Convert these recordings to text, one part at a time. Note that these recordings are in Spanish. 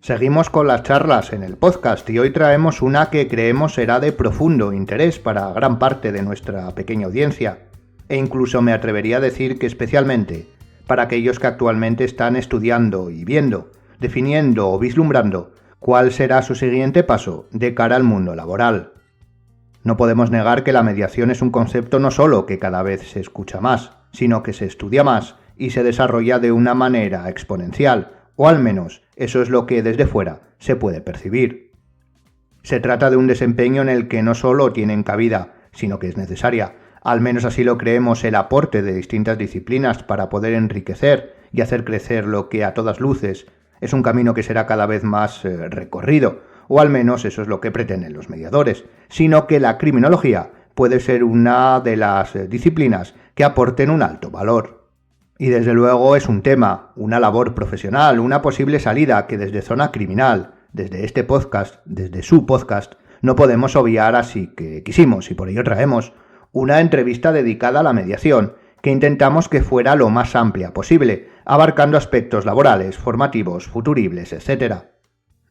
Seguimos con las charlas en el podcast y hoy traemos una que creemos será de profundo interés para gran parte de nuestra pequeña audiencia, e incluso me atrevería a decir que especialmente para aquellos que actualmente están estudiando y viendo, definiendo o vislumbrando cuál será su siguiente paso de cara al mundo laboral. No podemos negar que la mediación es un concepto no solo que cada vez se escucha más, sino que se estudia más y se desarrolla de una manera exponencial, o al menos eso es lo que desde fuera se puede percibir. Se trata de un desempeño en el que no solo tienen cabida, sino que es necesaria, al menos así lo creemos, el aporte de distintas disciplinas para poder enriquecer y hacer crecer lo que a todas luces es un camino que será cada vez más recorrido, o al menos eso es lo que pretenden los mediadores, sino que la criminología puede ser una de las disciplinas que aporten un alto valor. Y desde luego es un tema, una labor profesional, una posible salida que desde Zona Criminal, desde este podcast, desde su podcast, no podemos obviar, así que quisimos y por ello traemos una entrevista dedicada a la mediación, que intentamos que fuera lo más amplia posible, abarcando aspectos laborales, formativos, futuribles, etc.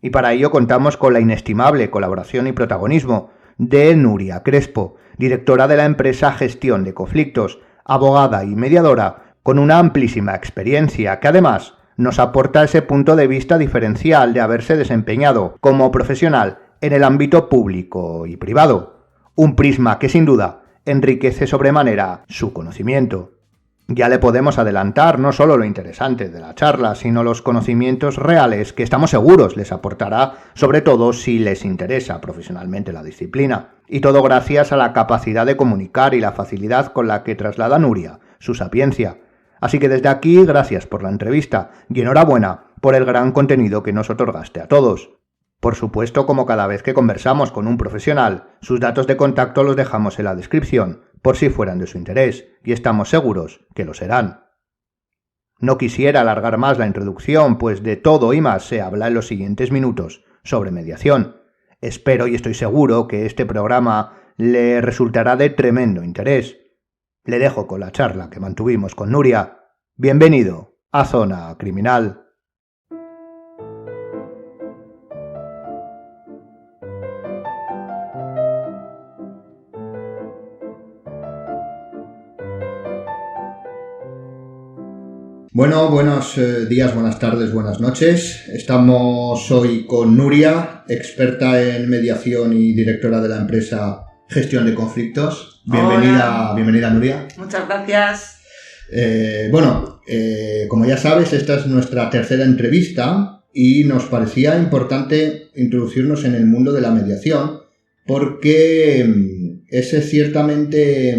Y para ello contamos con la inestimable colaboración y protagonismo de Nuria Crespo, directora de la empresa Gestión de Conflictos, abogada y mediadora, con una amplísima experiencia que además nos aporta ese punto de vista diferencial de haberse desempeñado como profesional en el ámbito público y privado. Un prisma que sin duda enriquece sobremanera su conocimiento. Ya le podemos adelantar no solo lo interesante de la charla, sino los conocimientos reales que estamos seguros les aportará, sobre todo si les interesa profesionalmente la disciplina. Y todo gracias a la capacidad de comunicar y la facilidad con la que traslada Nuria su sapiencia. Así que desde aquí, gracias por la entrevista y enhorabuena por el gran contenido que nos otorgaste a todos. Por supuesto, como cada vez que conversamos con un profesional, sus datos de contacto los dejamos en la descripción, por si fueran de su interés, y estamos seguros que lo serán. No quisiera alargar más la introducción, pues de todo y más se habla en los siguientes minutos sobre mediación. Espero y estoy seguro que este programa le resultará de tremendo interés. Le dejo con la charla que mantuvimos con Nuria. Bienvenido a Zona Criminal. Bueno, buenos días, buenas tardes, buenas noches. Estamos hoy con Nuria, experta en mediación y directora de la empresa Gestión de Conflictos. Bienvenida Nuria. Muchas gracias. Como ya sabes, esta es nuestra tercera entrevista y nos parecía importante introducirnos en el mundo de la mediación porque es ciertamente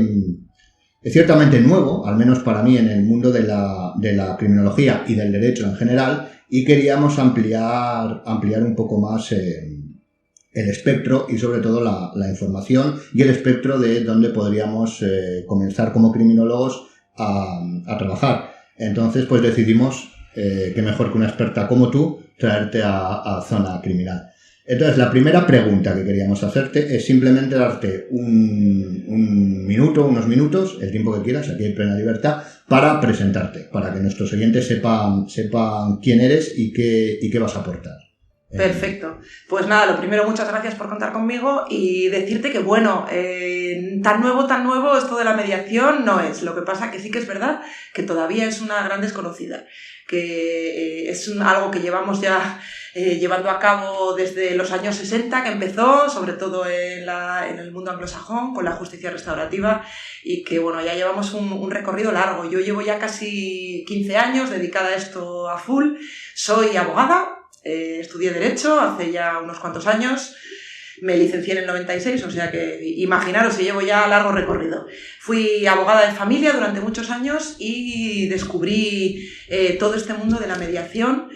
nuevo, al menos para mí, en el mundo de la criminología y del derecho en general, y queríamos ampliar un poco más el espectro y sobre todo la información y el espectro de dónde podríamos comenzar como criminólogos a trabajar. Entonces, pues decidimos que mejor que una experta como tú traerte a Zona Criminal. Entonces, la primera pregunta que queríamos hacerte es simplemente darte unos minutos, el tiempo que quieras, aquí hay plena libertad, para presentarte, para que nuestros oyentes sepan quién eres y qué vas a aportar. Perfecto. Pues nada, lo primero, muchas gracias por contar conmigo y decirte que, tan nuevo esto de la mediación no es. Lo que pasa que sí que es verdad que todavía es una gran desconocida, que es algo que llevamos ya llevando a cabo desde los años 60, que empezó, sobre todo en el mundo anglosajón, con la justicia restaurativa, y que, ya llevamos un recorrido largo. Yo llevo ya casi 15 años dedicada a esto a full. Soy abogada. Estudié Derecho hace ya unos cuantos años, me licencié en el 96, o sea que imaginaros que llevo ya largo recorrido. Fui abogada de familia durante muchos años y descubrí todo este mundo de la mediación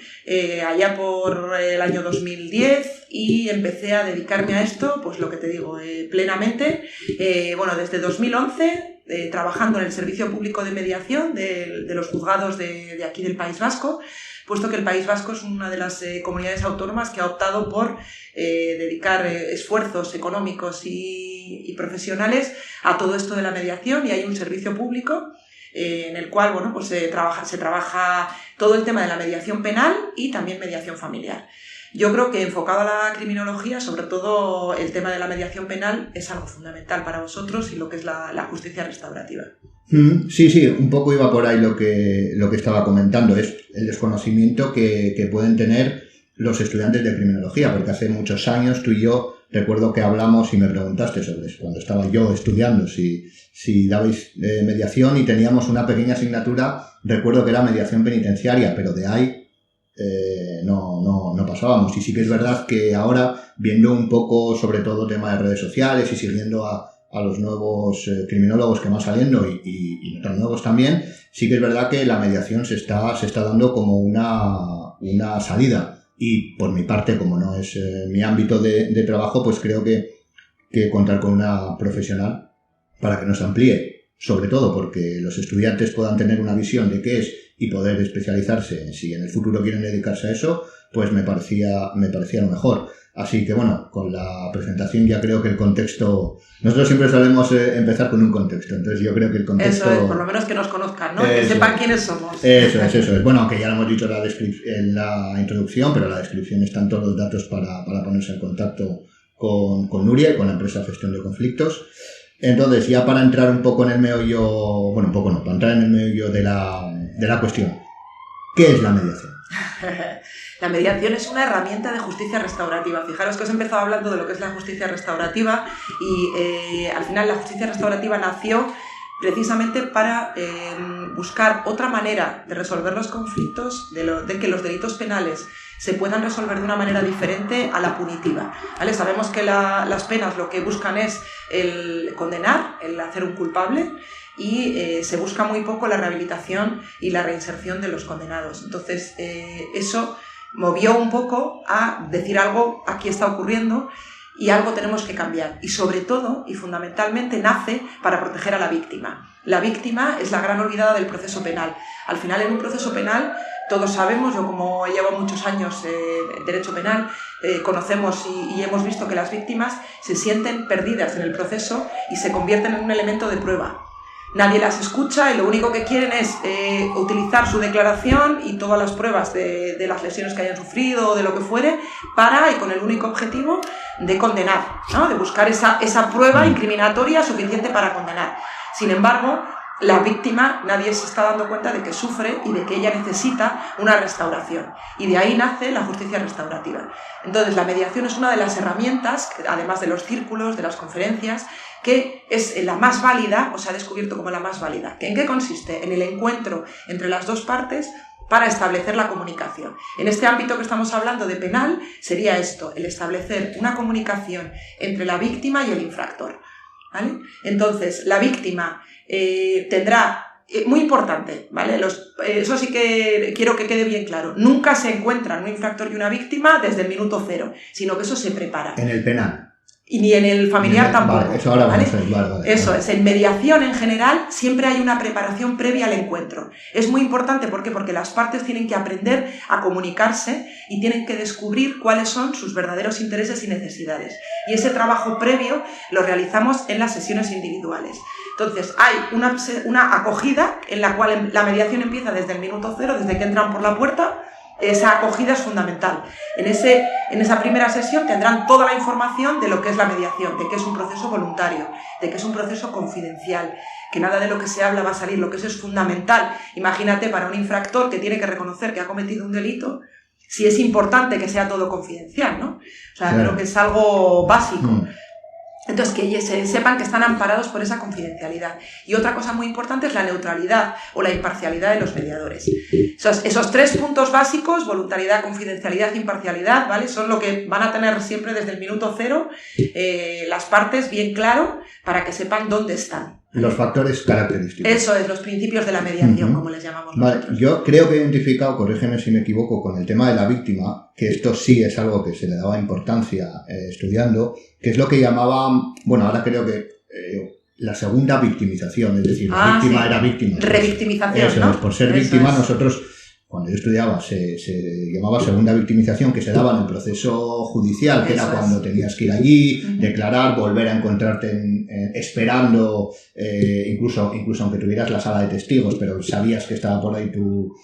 allá por el año 2010 y empecé a dedicarme a esto, pues lo que te digo, plenamente. Desde 2011, trabajando en el Servicio Público de Mediación de los juzgados de aquí del País Vasco, puesto que el País Vasco es una de las comunidades autónomas que ha optado por dedicar esfuerzos económicos y profesionales a todo esto de la mediación, y hay un servicio público en el cual se trabaja todo el tema de la mediación penal y también mediación familiar. Yo creo que enfocado a la criminología, sobre todo el tema de la mediación penal es algo fundamental para vosotros y lo que es la justicia restaurativa. Sí, un poco iba por ahí lo que estaba comentando, es el desconocimiento que pueden tener los estudiantes de criminología, porque hace muchos años tú y yo recuerdo que hablamos y me preguntaste sobre eso, cuando estaba yo estudiando, si dabais mediación, y teníamos una pequeña asignatura, recuerdo que era mediación penitenciaria, pero de ahí no pasábamos. Y sí que es verdad que ahora, viendo un poco sobre todo tema de redes sociales y siguiendo a los nuevos criminólogos que van saliendo y no tan nuevos también, sí que es verdad que la mediación se está dando como una salida. Y por mi parte, como no es mi ámbito de trabajo, pues creo que contar con una profesional para que nos amplíe, sobre todo porque los estudiantes puedan tener una visión de qué es y poder especializarse, si en el futuro quieren dedicarse a eso, pues me parecía lo mejor. Así que bueno, con la presentación ya creo que el contexto... Nosotros siempre solemos empezar con un contexto, entonces yo creo que el contexto... Eso es, por lo menos que nos conozcan, ¿no? Que sepan quiénes somos. Eso es. Bueno, aunque ya lo hemos dicho en la introducción, pero en la descripción están todos los datos para ponerse en contacto con Nuria y con la empresa Gestión de Conflictos. Entonces, ya para entrar un poco en el meollo... Bueno, un poco no, para entrar en el meollo de la cuestión. ¿Qué es la mediación? La mediación es una herramienta de justicia restaurativa. Fijaros que os he empezado hablando de lo que es la justicia restaurativa y al final la justicia restaurativa nació precisamente para buscar otra manera de resolver los conflictos, de que los delitos penales se puedan resolver de una manera diferente a la punitiva, ¿vale? Sabemos que las penas lo que buscan es el condenar, el hacer un culpable, y se busca muy poco la rehabilitación y la reinserción de los condenados. Entonces, eso movió un poco a decir algo aquí está ocurriendo y algo tenemos que cambiar. Y sobre todo, y fundamentalmente, nace para proteger a la víctima. La víctima es la gran olvidada del proceso penal. Al final, en un proceso penal, todos sabemos, yo como llevo muchos años en derecho penal, conocemos y hemos visto que las víctimas se sienten perdidas en el proceso y se convierten en un elemento de prueba. Nadie las escucha y lo único que quieren es utilizar su declaración y todas las pruebas de las lesiones que hayan sufrido o de lo que fuere y con el único objetivo de condenar, ¿no? De buscar esa prueba incriminatoria suficiente para condenar. Sin embargo, la víctima, nadie se está dando cuenta de que sufre y de que ella necesita una restauración. Y de ahí nace la justicia restaurativa. Entonces, la mediación es una de las herramientas, además de los círculos, de las conferencias, que es la más válida, o se ha descubierto como la más válida. ¿En qué consiste? En el encuentro entre las dos partes para establecer la comunicación. En este ámbito que estamos hablando de penal, sería esto, el establecer una comunicación entre la víctima y el infractor, ¿vale? Entonces, la víctima tendrá... Muy importante, ¿vale? Eso sí que quiero que quede bien claro. Nunca se encuentran un infractor y una víctima desde el minuto cero, sino que eso se prepara. En el penal. Y ni en el familiar tampoco. Vale, eso ahora ¿vale? Vale. Eso es, en mediación en general siempre hay una preparación previa al encuentro. Es muy importante, ¿por qué? Porque las partes tienen que aprender a comunicarse y tienen que descubrir cuáles son sus verdaderos intereses y necesidades. Y ese trabajo previo lo realizamos en las sesiones individuales. Entonces, hay una acogida en la cual la mediación empieza desde el minuto cero, desde que entran por la puerta. Esa acogida es fundamental. En esa primera sesión tendrán toda la información de lo que es la mediación, de que es un proceso voluntario, de que es un proceso confidencial, que nada de lo que se habla va a salir, lo que eso es fundamental. Imagínate para un infractor que tiene que reconocer que ha cometido un delito, si es importante que sea todo confidencial, ¿no? O sea, claro. Creo que es algo básico. Entonces, que ellos sepan que están amparados por esa confidencialidad. Y otra cosa muy importante es la neutralidad o la imparcialidad de los mediadores. Esos tres puntos básicos, voluntariedad, confidencialidad, imparcialidad, ¿vale? Son lo que van a tener siempre desde el minuto cero las partes bien claro para que sepan dónde están. Los factores característicos. Eso es, los principios de la mediación, como les llamamos nosotros. Vale, yo creo que he identificado, corrígeme si me equivoco, con el tema de la víctima, que esto sí es algo que se le daba importancia estudiando, que es lo que llamaban, bueno, ahora creo que la segunda victimización, es decir, la víctima era víctima. Revictimización, eso, ¿no? Por ser víctima, nosotros cuando yo estudiaba se llamaba segunda victimización, que se daba en el proceso judicial, que era cuando tenías que ir allí, declarar, volver a encontrarte esperando, incluso aunque tuvieras la sala de testigos, pero sabías que estaba por ahí tu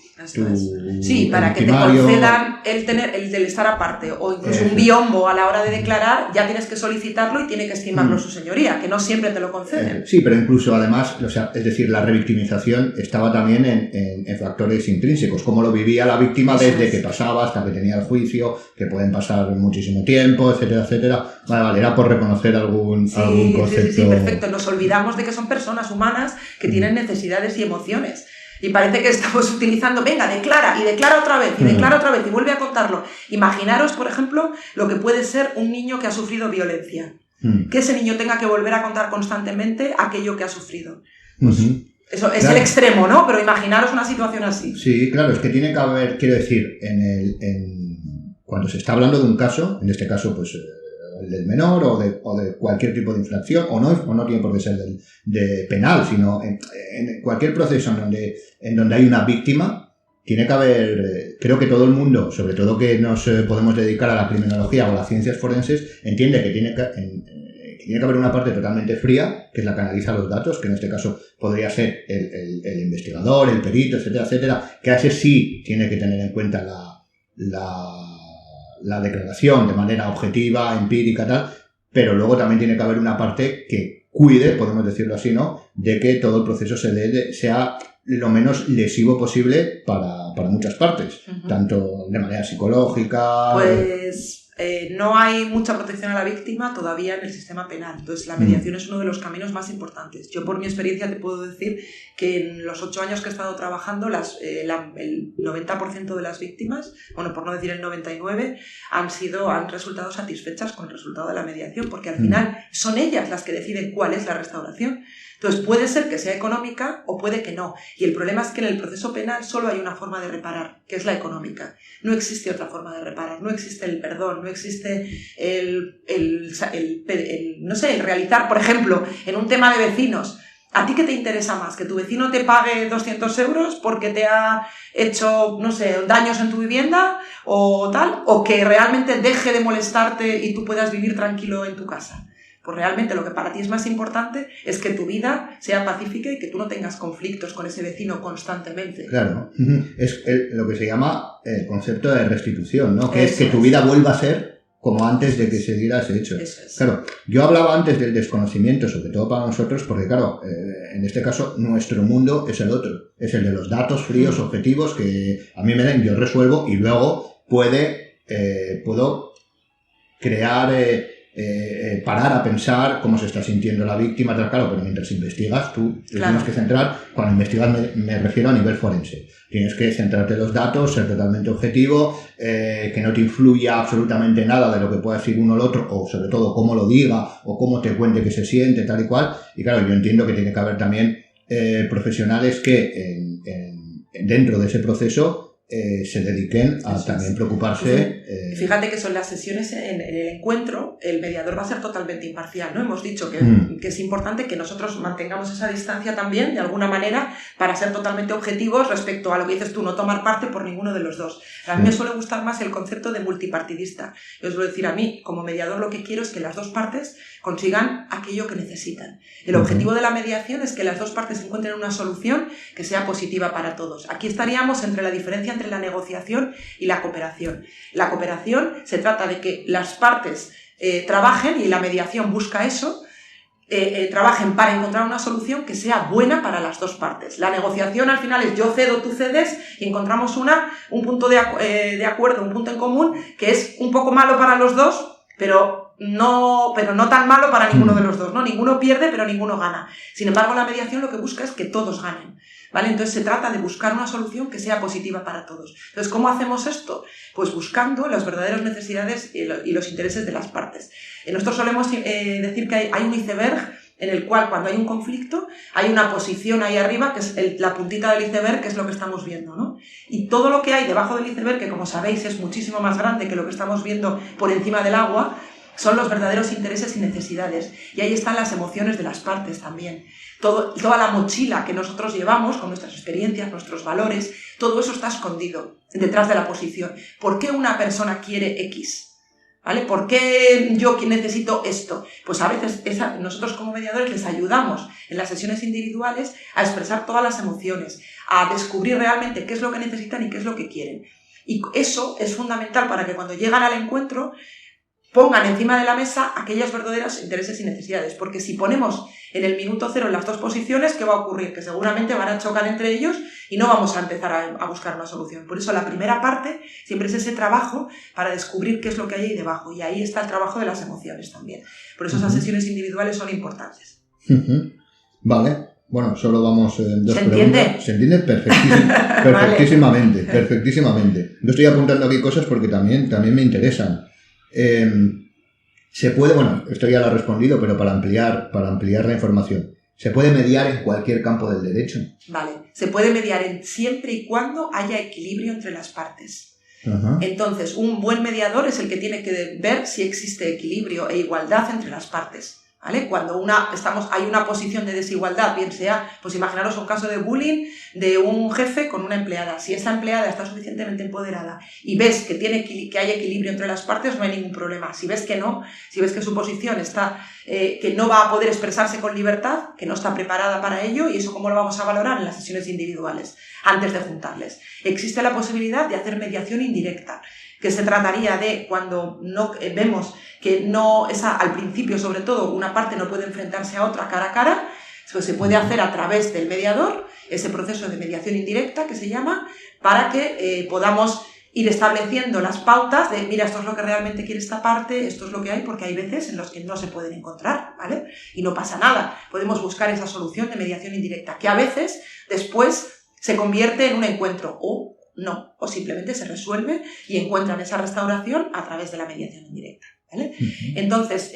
sí, para que te concedan el del estar aparte, o incluso un biombo a la hora de declarar, ya tienes que solicitarlo y tiene que estimarlo su señoría, que no siempre te lo conceden. Sí, pero incluso además, o sea, es decir, la revictimización estaba también en factores intrínsecos, como lo vivía la víctima desde que pasaba hasta que tenía el juicio, que pueden pasar muchísimo tiempo, etcétera, etcétera. Vale, era por reconocer algún concepto. Sí, perfecto. Nos olvidamos de que son personas humanas que tienen necesidades y emociones. Y parece que estamos utilizando, venga, declara otra vez, y vuelve a contarlo. Imaginaros, por ejemplo, lo que puede ser un niño que ha sufrido violencia. Que ese niño tenga que volver a contar constantemente aquello que ha sufrido. Pues, eso es el extremo, ¿no? Pero imaginaros una situación así. Sí, claro, es que tiene que haber, quiero decir, cuando se está hablando de un caso, en este caso, pues el del menor o de cualquier tipo de infracción, o no tiene por qué ser de penal, sino en cualquier proceso en donde hay una víctima, tiene que haber, creo que todo el mundo, sobre todo que nos podemos dedicar a la criminología o a las ciencias forenses, entiende que tiene que haber una parte totalmente fría, que es la que analiza los datos, que en este caso podría ser el investigador, el perito, etcétera, etcétera, que a ese sí tiene que tener en cuenta la declaración de manera objetiva, empírica, tal, pero luego también tiene que haber una parte que cuide, podemos decirlo así, ¿no?, de que todo el proceso sea lo menos lesivo posible para muchas partes, tanto de manera psicológica... Pues no hay mucha protección a la víctima todavía en el sistema penal, entonces la mediación es uno de los caminos más importantes. Yo por mi experiencia te puedo decir que en los 8 años que he estado trabajando, el 90% de las víctimas, bueno, por no decir el 99%, han resultado satisfechas con el resultado de la mediación, porque al final son ellas las que deciden cuál es la restauración. Entonces puede ser que sea económica o puede que no. Y el problema es que en el proceso penal solo hay una forma de reparar, que es la económica. No existe otra forma de reparar, no existe el perdón, no existe el realizar, por ejemplo, en un tema de vecinos. ¿A ti qué te interesa más? ¿Que tu vecino te pague 200 euros porque te ha hecho, no sé, daños en tu vivienda o tal? ¿O que realmente deje de molestarte y tú puedas vivir tranquilo en tu casa? Pues realmente lo que para ti es más importante es que tu vida sea pacífica y que tú no tengas conflictos con ese vecino constantemente. Claro, es lo que se llama el concepto de restitución, ¿no? Que es que tu vida vuelva a ser como antes de que se diera ese hecho. Eso es. Claro, yo hablaba antes del desconocimiento, sobre todo para nosotros, porque claro, en este caso nuestro mundo es el otro, es el de los datos fríos, objetivos, que a mí me den, yo resuelvo y luego puedo crear... parar a pensar cómo se está sintiendo la víctima, tal, claro, pero mientras investigas tú tienes que centrar, cuando investigas me refiero a nivel forense, tienes que centrarte en los datos, ser totalmente objetivo, que no te influya absolutamente nada de lo que pueda decir uno o el otro, o sobre todo cómo lo diga o cómo te cuente que se siente, tal y cual. Y claro, yo entiendo que tiene que haber también profesionales que dentro de ese proceso se dediquen a también preocuparse. Fíjate que son las sesiones en el encuentro, el mediador va a ser totalmente imparcial, ¿no? Hemos dicho que es importante que nosotros mantengamos esa distancia también, de alguna manera, para ser totalmente objetivos respecto a lo que dices tú, no tomar parte por ninguno de los dos. A mí me suele gustar más el concepto de multipartidista. Yo os voy a decir, a mí, como mediador, lo que quiero es que las dos partes consigan aquello que necesitan. El objetivo de la mediación es que las dos partes encuentren una solución que sea positiva para todos. Aquí estaríamos entre la diferencia entre la negociación y la cooperación. La cooperación se trata de que las partes trabajen, y la mediación busca eso, trabajen para encontrar una solución que sea buena para las dos partes. La negociación al final es yo cedo, tú cedes, y encontramos un punto de acuerdo, un punto en común que es un poco malo para los dos, pero no tan malo para ninguno de los dos, ¿no? Ninguno pierde, pero ninguno gana. Sin embargo, la mediación lo que busca es que todos ganen, ¿vale? Entonces se trata de buscar una solución que sea positiva para todos. Entonces, ¿cómo hacemos esto? Pues buscando las verdaderas necesidades y los intereses de las partes. Nosotros solemos decir que hay un iceberg en el cual, cuando hay un conflicto, hay una posición ahí arriba, que es la puntita del iceberg, que es lo que estamos viendo, ¿no? Y todo lo que hay debajo del iceberg, que como sabéis es muchísimo más grande que lo que estamos viendo por encima del agua, son los verdaderos intereses y necesidades. Y ahí están las emociones de las partes también. Toda la mochila que nosotros llevamos con nuestras experiencias, nuestros valores, todo eso está escondido detrás de la posición. ¿Por qué una persona quiere X? ¿Vale? ¿Por qué yo necesito esto? Pues a veces nosotros como mediadores les ayudamos en las sesiones individuales a expresar todas las emociones, a descubrir realmente qué es lo que necesitan y qué es lo que quieren. Y eso es fundamental para que cuando llegan al encuentro pongan encima de la mesa aquellos verdaderos intereses y necesidades, porque si ponemos en el minuto cero las dos posiciones, ¿qué va a ocurrir? Que seguramente van a chocar entre ellos y no vamos a empezar a buscar una solución. Por eso la primera parte siempre es ese trabajo para descubrir qué es lo que hay ahí debajo, y ahí está el trabajo de las emociones también. Por eso esas sesiones individuales son importantes. Vale. Bueno, solo vamos dos ¿Se entiende? preguntas. Se entiende perfectísimamente, Vale. perfectísimamente. Yo estoy apuntando aquí cosas porque también me interesan. Se puede, bueno, esto ya lo ha respondido, pero para ampliar la información, ¿se puede mediar en cualquier campo del derecho? Vale, se puede mediar siempre y cuando haya equilibrio entre las partes. Ajá. Entonces, un buen mediador es el que tiene que ver si existe equilibrio e igualdad entre las partes. ¿Vale? Cuando hay una posición de desigualdad, bien sea, pues imaginaros un caso de bullying de un jefe con una empleada. Si esa empleada está suficientemente empoderada y ves que hay equilibrio entre las partes, no hay ningún problema. Si ves que no, si ves que su posición está, que no va a poder expresarse con libertad, que no está preparada para ello, y eso cómo lo vamos a valorar en las sesiones individuales, antes de juntarles. Existe la posibilidad de hacer mediación indirecta, que se trataría de cuando no vemos que al principio sobre todo una parte no puede enfrentarse a otra cara a cara, pues se puede hacer a través del mediador, ese proceso de mediación indirecta que se llama, para que podamos ir estableciendo las pautas de, mira, esto es lo que realmente quiere esta parte, esto es lo que hay, porque hay veces en los que no se pueden encontrar, ¿vale? Y no pasa nada, podemos buscar esa solución de mediación indirecta, que a veces después se convierte en un encuentro, o no, o simplemente se resuelve y encuentran esa restauración a través de la mediación indirecta, ¿vale? Entonces,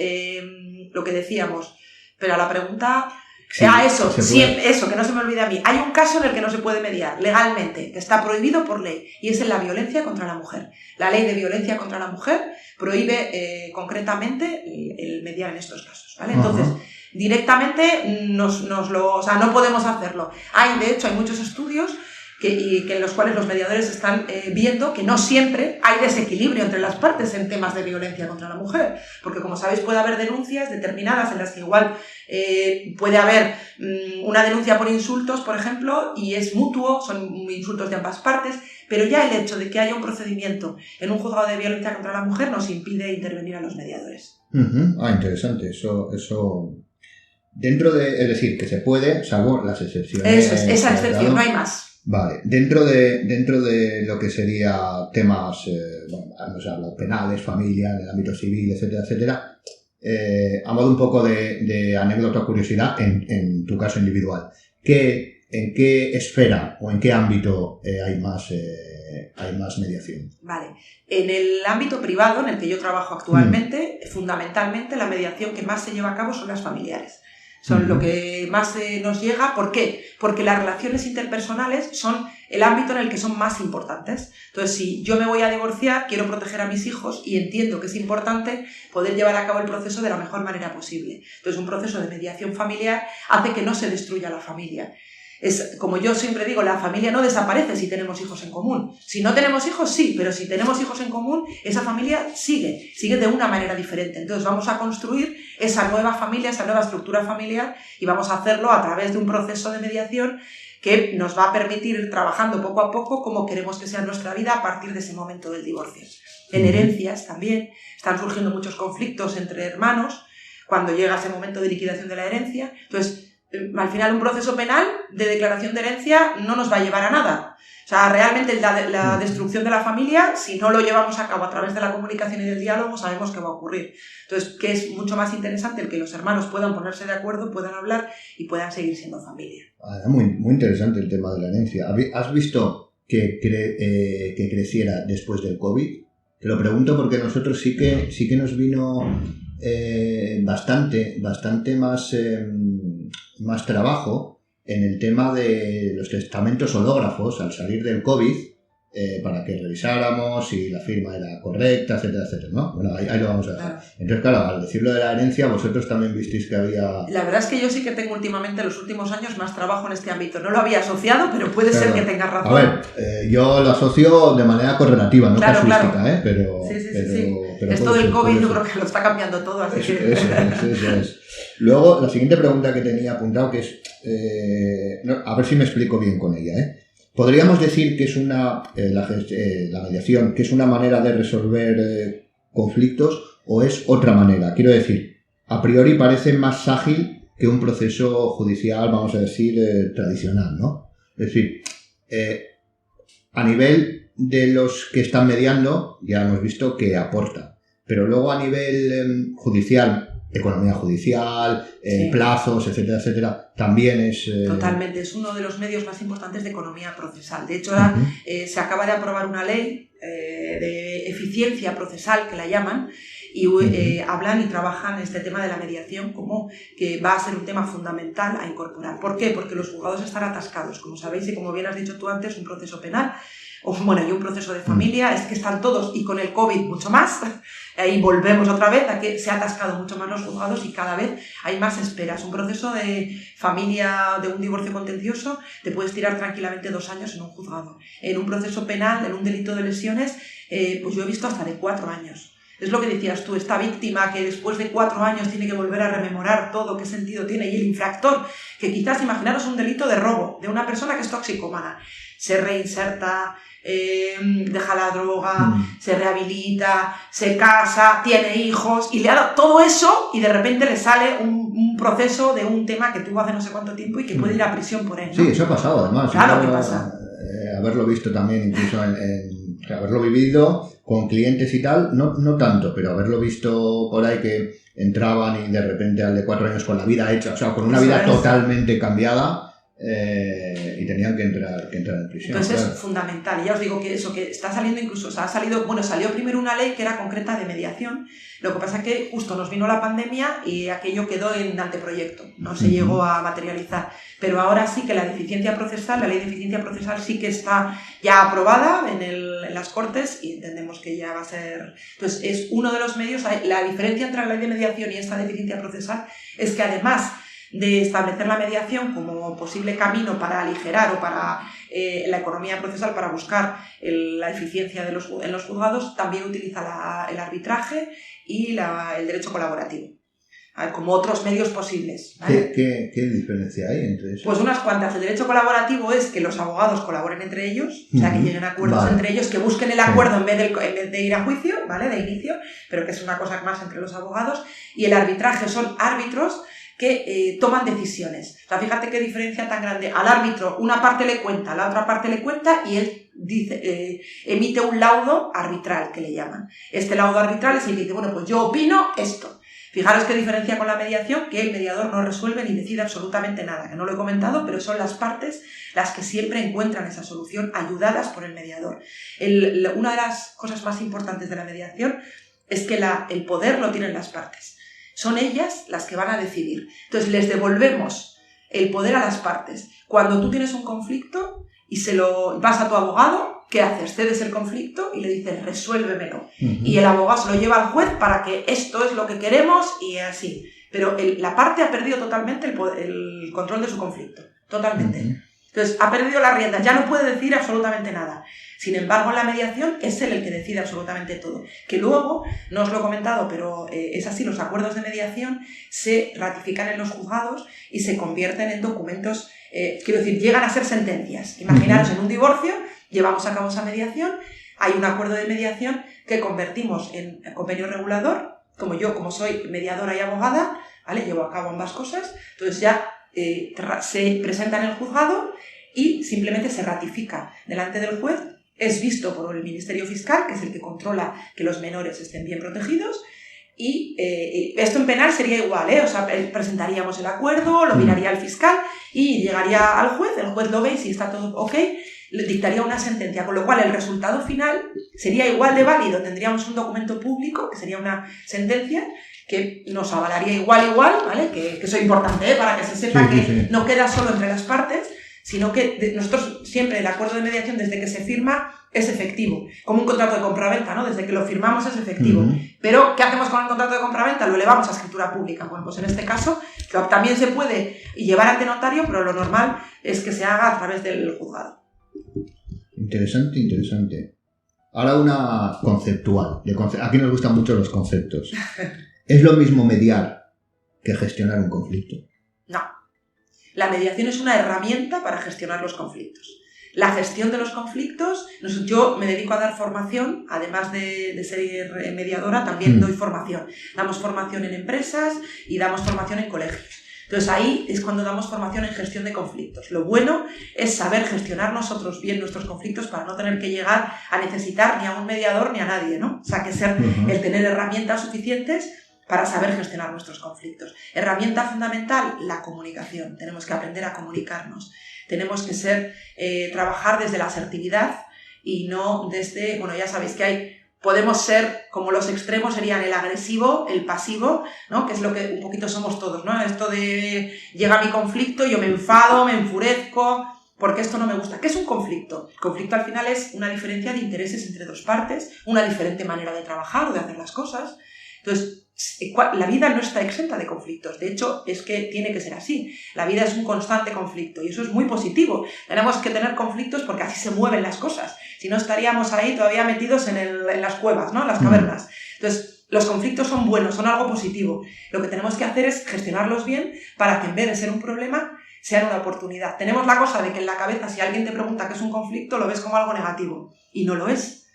lo que decíamos, pero a la pregunta... Sí, eso, que no se me olvide a mí. Hay un caso en el que no se puede mediar legalmente, que está prohibido por ley, y es en la violencia contra la mujer. La ley de violencia contra la mujer prohíbe concretamente el mediar en estos casos, ¿vale? Entonces, directamente no podemos hacerlo. De hecho, hay muchos estudios en los cuales los mediadores están viendo que no siempre hay desequilibrio entre las partes en temas de violencia contra la mujer, porque como sabéis puede haber denuncias determinadas en las que igual puede haber una denuncia por insultos, por ejemplo, y es mutuo, son insultos de ambas partes, pero ya el hecho de que haya un procedimiento en un juzgado de violencia contra la mujer nos impide intervenir a los mediadores. Interesante, eso dentro de, es decir, que se puede, salvo las excepciones. Eso es, esa excepción, no hay más. Vale, dentro de lo que sería temas, hemos hablado penales, familia, en el ámbito civil, etcétera, etcétera, a modo un poco de anécdota o curiosidad, en tu caso individual, ¿en qué esfera o en qué ámbito hay más mediación? Vale, en el ámbito privado en el que yo trabajo actualmente, fundamentalmente la mediación que más se lleva a cabo son las familiares. Son lo que más nos llega. ¿Por qué? Porque las relaciones interpersonales son el ámbito en el que son más importantes. Entonces, si yo me voy a divorciar, quiero proteger a mis hijos y entiendo que es importante poder llevar a cabo el proceso de la mejor manera posible. Entonces, un proceso de mediación familiar hace que no se destruya la familia. Como yo siempre digo, la familia no desaparece si tenemos hijos en común. Si no tenemos hijos, sí, pero si tenemos hijos en común, esa familia sigue de una manera diferente. Entonces vamos a construir esa nueva familia, esa nueva estructura familiar, y vamos a hacerlo a través de un proceso de mediación que nos va a permitir ir trabajando poco a poco cómo queremos que sea nuestra vida a partir de ese momento del divorcio. En herencias también están surgiendo muchos conflictos entre hermanos cuando llega ese momento de liquidación de la herencia. Entonces, al final un proceso penal de declaración de herencia no nos va a llevar a nada. O sea, realmente la destrucción de la familia, si no lo llevamos a cabo a través de la comunicación y del diálogo, sabemos que va a ocurrir. Entonces, que es mucho más interesante el que los hermanos puedan ponerse de acuerdo, puedan hablar y puedan seguir siendo familia. Muy, muy interesante el tema de la herencia. ¿Has visto que creciera después del COVID? Te lo pregunto porque nosotros sí que nos vino bastante más trabajo en el tema de los testamentos hológrafos al salir del COVID, para que revisáramos si la firma era correcta, etcétera, etcétera, ¿no? Bueno, ahí lo vamos a dejar. Claro. Entonces, claro, al decirlo de la herencia, vosotros también visteis que había... La verdad es que yo sí que tengo últimamente, los últimos años, más trabajo en este ámbito. No lo había asociado, pero puede ser que tengas razón. A ver, yo lo asocio de manera correlativa, no casuística, claro. Pero... Sí. Esto del COVID yo creo que lo está cambiando todo, así que... Eso es. Luego, la siguiente pregunta que tenía apuntado, que es... a ver si me explico bien con ella, ¿Podríamos decir que es la mediación, que es una manera de resolver conflictos o es otra manera? Quiero decir, a priori parece más ágil que un proceso judicial, vamos a decir, tradicional, ¿no? Es decir, a nivel de los que están mediando, ya hemos visto que aporta, pero luego a nivel judicial, economía judicial, plazos, etcétera, etcétera, también es... Totalmente, es uno de los medios más importantes de economía procesal. De hecho, ahora se acaba de aprobar una ley de eficiencia procesal, que la llaman, y hablan y trabajan este tema de la mediación como que va a ser un tema fundamental a incorporar. ¿Por qué? Porque los juzgados están atascados. Como sabéis, y como bien has dicho tú antes, un proceso penal y un proceso de familia, es que están todos, y con el COVID mucho más, ahí volvemos otra vez a que se ha atascado mucho más los juzgados y cada vez hay más esperas. Un proceso de familia, de un divorcio contencioso, te puedes tirar tranquilamente 2 años en un juzgado. En un proceso penal, en un delito de lesiones, pues yo he visto hasta de 4 años. Es lo que decías tú, esta víctima que después de 4 años tiene que volver a rememorar todo, qué sentido tiene, y el infractor, que quizás, imaginaros un delito de robo de una persona que es toxicómana, se reinserta, deja la droga, se rehabilita, se casa, tiene hijos, y le ha dado todo eso y de repente le sale un proceso de un tema que tuvo hace no sé cuánto tiempo y que puede ir a prisión por él, ¿no? Sí, eso ha pasado además. Claro que pasa. Haberlo visto también, incluso haberlo vivido con clientes y tal, no tanto, pero haberlo visto por ahí que entraban y de repente al de 4 años con la vida hecha, o sea, con una vida totalmente cambiada, y tenían que entrar en prisión. Entonces claro, es fundamental. Y ya os digo que eso, que está saliendo incluso, o sea, salió primero una ley que era concreta de mediación. Lo que pasa es que justo nos vino la pandemia y aquello quedó en anteproyecto, no se llegó a materializar. Pero ahora sí que la ley de eficiencia procesal sí que está ya aprobada en las Cortes y entendemos que ya va a ser... Entonces es uno de los medios. La diferencia entre la ley de mediación y esta de eficiencia procesal es que además de establecer la mediación como posible camino para aligerar o para la economía procesal, para buscar la eficiencia en los juzgados, también utiliza el arbitraje y el derecho colaborativo, como otros medios posibles, ¿vale? ¿Qué diferencia hay entre eso? Pues unas cuantas. El derecho colaborativo es que los abogados colaboren entre ellos, o sea, que lleguen a acuerdos entre ellos, que busquen el acuerdo en vez de ir a juicio, ¿vale? De inicio, pero que es una cosa más entre los abogados. Y el arbitraje son árbitros que toman decisiones. O sea, fíjate qué diferencia tan grande. Al árbitro una parte le cuenta, la otra parte le cuenta y él emite un laudo arbitral, que le llaman. Este laudo arbitral es el que dice, bueno, pues yo opino esto. Fijaros qué diferencia con la mediación, que el mediador no resuelve ni decide absolutamente nada, que no lo he comentado, pero son las partes las que siempre encuentran esa solución, ayudadas por el mediador. Una de las cosas más importantes de la mediación es que el poder lo tienen las partes. Son ellas las que van a decidir. Entonces les devolvemos el poder a las partes. Cuando tú tienes un conflicto y vas a tu abogado, ¿qué haces? Cedes el conflicto y le dices, resuélvemelo. Y el abogado se lo lleva al juez para que esto es lo que queremos y así. Pero la parte ha perdido totalmente el control de su conflicto. Totalmente. Entonces ha perdido la rienda, ya no puede decir absolutamente nada. Sin embargo, en la mediación es él el que decide absolutamente todo. Que luego, no os lo he comentado, pero es así, los acuerdos de mediación se ratifican en los juzgados y se convierten en documentos, quiero decir, llegan a ser sentencias. Imaginaros, en un divorcio, llevamos a cabo esa mediación, hay un acuerdo de mediación que convertimos en convenio regulador, como soy mediadora y abogada, ¿vale? Llevo a cabo ambas cosas, entonces ya se presenta en el juzgado y simplemente se ratifica delante del juez. Es visto por el Ministerio Fiscal, que es el que controla que los menores estén bien protegidos, y esto en penal sería igual, o sea, presentaríamos el acuerdo, lo miraría el fiscal y llegaría al juez, el juez lo ve y si está todo ok, le dictaría una sentencia, con lo cual el resultado final sería igual de válido, tendríamos un documento público, que sería una sentencia, que nos avalaría igual, ¿vale? Que eso es importante, para que se sepa que no queda solo entre las partes, sino que nosotros siempre el acuerdo de mediación desde que se firma es efectivo, como un contrato de compraventa, ¿no? Desde que lo firmamos es efectivo. Pero, ¿qué hacemos con el contrato de compraventa? Lo elevamos a escritura pública. Bueno, pues en este caso también se puede llevar ante notario, pero lo normal es que se haga a través del juzgado. Interesante. Ahora una conceptual. Aquí nos gustan mucho los conceptos. ¿Es lo mismo mediar que gestionar un conflicto? No. La mediación es una herramienta para gestionar los conflictos. La gestión de los conflictos, yo me dedico a dar formación, además de ser mediadora, también doy formación. Damos formación en empresas y damos formación en colegios. Entonces ahí es cuando damos formación en gestión de conflictos. Lo bueno es saber gestionar nosotros bien nuestros conflictos para no tener que llegar a necesitar ni a un mediador ni a nadie, ¿no? O sea, que ser el tener herramientas suficientes para saber gestionar nuestros conflictos. Herramienta fundamental, la comunicación. Tenemos que aprender a comunicarnos. Tenemos que trabajar desde la asertividad y no desde, bueno, ya sabéis que podemos ser, como los extremos serían el agresivo, el pasivo, ¿no? Que es lo que un poquito somos todos, ¿no? Esto de llega mi conflicto, yo me enfado, me enfurezco, porque esto no me gusta. ¿Qué es un conflicto? El conflicto al final es una diferencia de intereses entre dos partes, una diferente manera de trabajar o de hacer las cosas. Entonces, la vida no está exenta de conflictos. De hecho, es que tiene que ser así. La vida es un constante conflicto y eso es muy positivo. Tenemos que tener conflictos porque así se mueven las cosas. Si no, estaríamos ahí todavía metidos en las cuevas, ¿no? En las cavernas. Entonces, los conflictos son buenos, son algo positivo. Lo que tenemos que hacer es gestionarlos bien para que en vez de ser un problema, sean una oportunidad. Tenemos la cosa de que en la cabeza, si alguien te pregunta qué es un conflicto, lo ves como algo negativo. Y no lo es.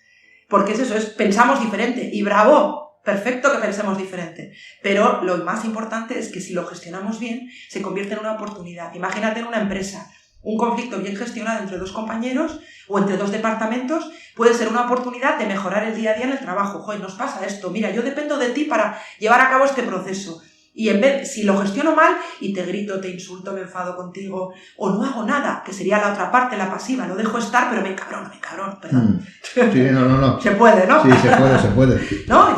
Porque es eso, pensamos diferente. Y bravo, perfecto que pensemos diferente, pero lo más importante es que si lo gestionamos bien, se convierte en una oportunidad. Imagínate en una empresa, un conflicto bien gestionado entre dos compañeros o entre dos departamentos puede ser una oportunidad de mejorar el día a día en el trabajo. Joder, nos pasa esto, mira, yo dependo de ti para llevar a cabo este proceso. Y si lo gestiono mal y te grito, te insulto, me enfado contigo o no hago nada, que sería la otra parte, la pasiva, lo dejo estar, pero me encabrono, perdón. Sí, no. Se puede, ¿no? Sí, se puede. ¿No?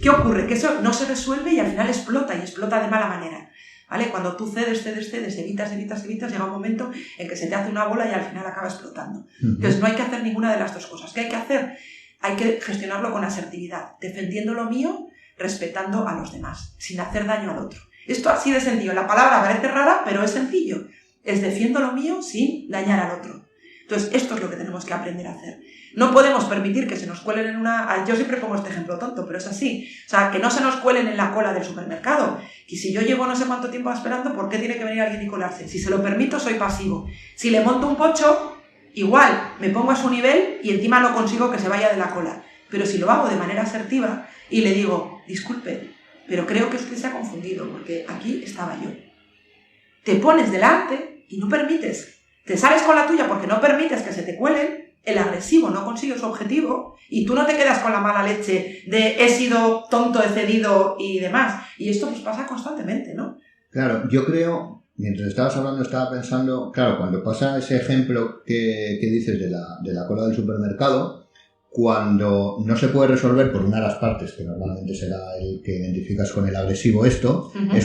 ¿Qué ocurre? Que eso no se resuelve y al final explota de mala manera. ¿Vale? Cuando tú cedes, evitas, llega un momento en que se te hace una bola y al final acaba explotando. Entonces no hay que hacer ninguna de las dos cosas. ¿Qué hay que hacer? Hay que gestionarlo con asertividad, defendiendo lo mío, respetando a los demás, sin hacer daño al otro. Esto así de sencillo. La palabra parece rara, pero es sencillo. Es defiendo lo mío sin dañar al otro. Entonces, esto es lo que tenemos que aprender a hacer. No podemos permitir que se nos cuelen en una... Yo siempre pongo este ejemplo tonto, pero es así. O sea, que no se nos cuelen en la cola del supermercado. Y si yo llevo no sé cuánto tiempo esperando, ¿por qué tiene que venir alguien y colarse? Si se lo permito, soy pasivo. Si le monto un pocho, igual, me pongo a su nivel y encima no consigo que se vaya de la cola. Pero si lo hago de manera asertiva y le digo, disculpe, pero creo que usted se ha confundido, porque aquí estaba yo. Te pones delante y no permites. Te sales con la tuya porque no permites que se te cuelen, el agresivo no consigue su objetivo y tú no te quedas con la mala leche de he sido tonto, he cedido y demás. Y esto pues pasa constantemente, ¿no? Claro, yo creo, mientras estabas hablando estaba pensando, claro, cuando pasa ese ejemplo que dices de la cola del supermercado, cuando no se puede resolver por una de las partes, que normalmente será el que identificas con el agresivo es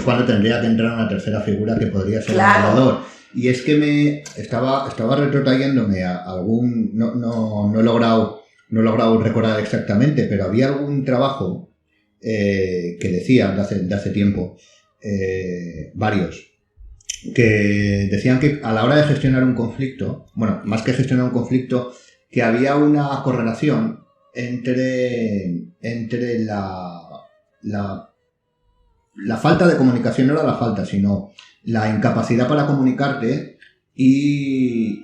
cuando tendría que entrar una tercera figura que podría ser el mediador. Y es que estaba retrotrayéndome a algún... No he logrado recordar exactamente, pero había algún trabajo que decían de hace tiempo, varios, que decían que a la hora de gestionar un conflicto, bueno, más que gestionar un conflicto, que había una correlación entre la falta de comunicación, no era la falta, sino la incapacidad para comunicarte y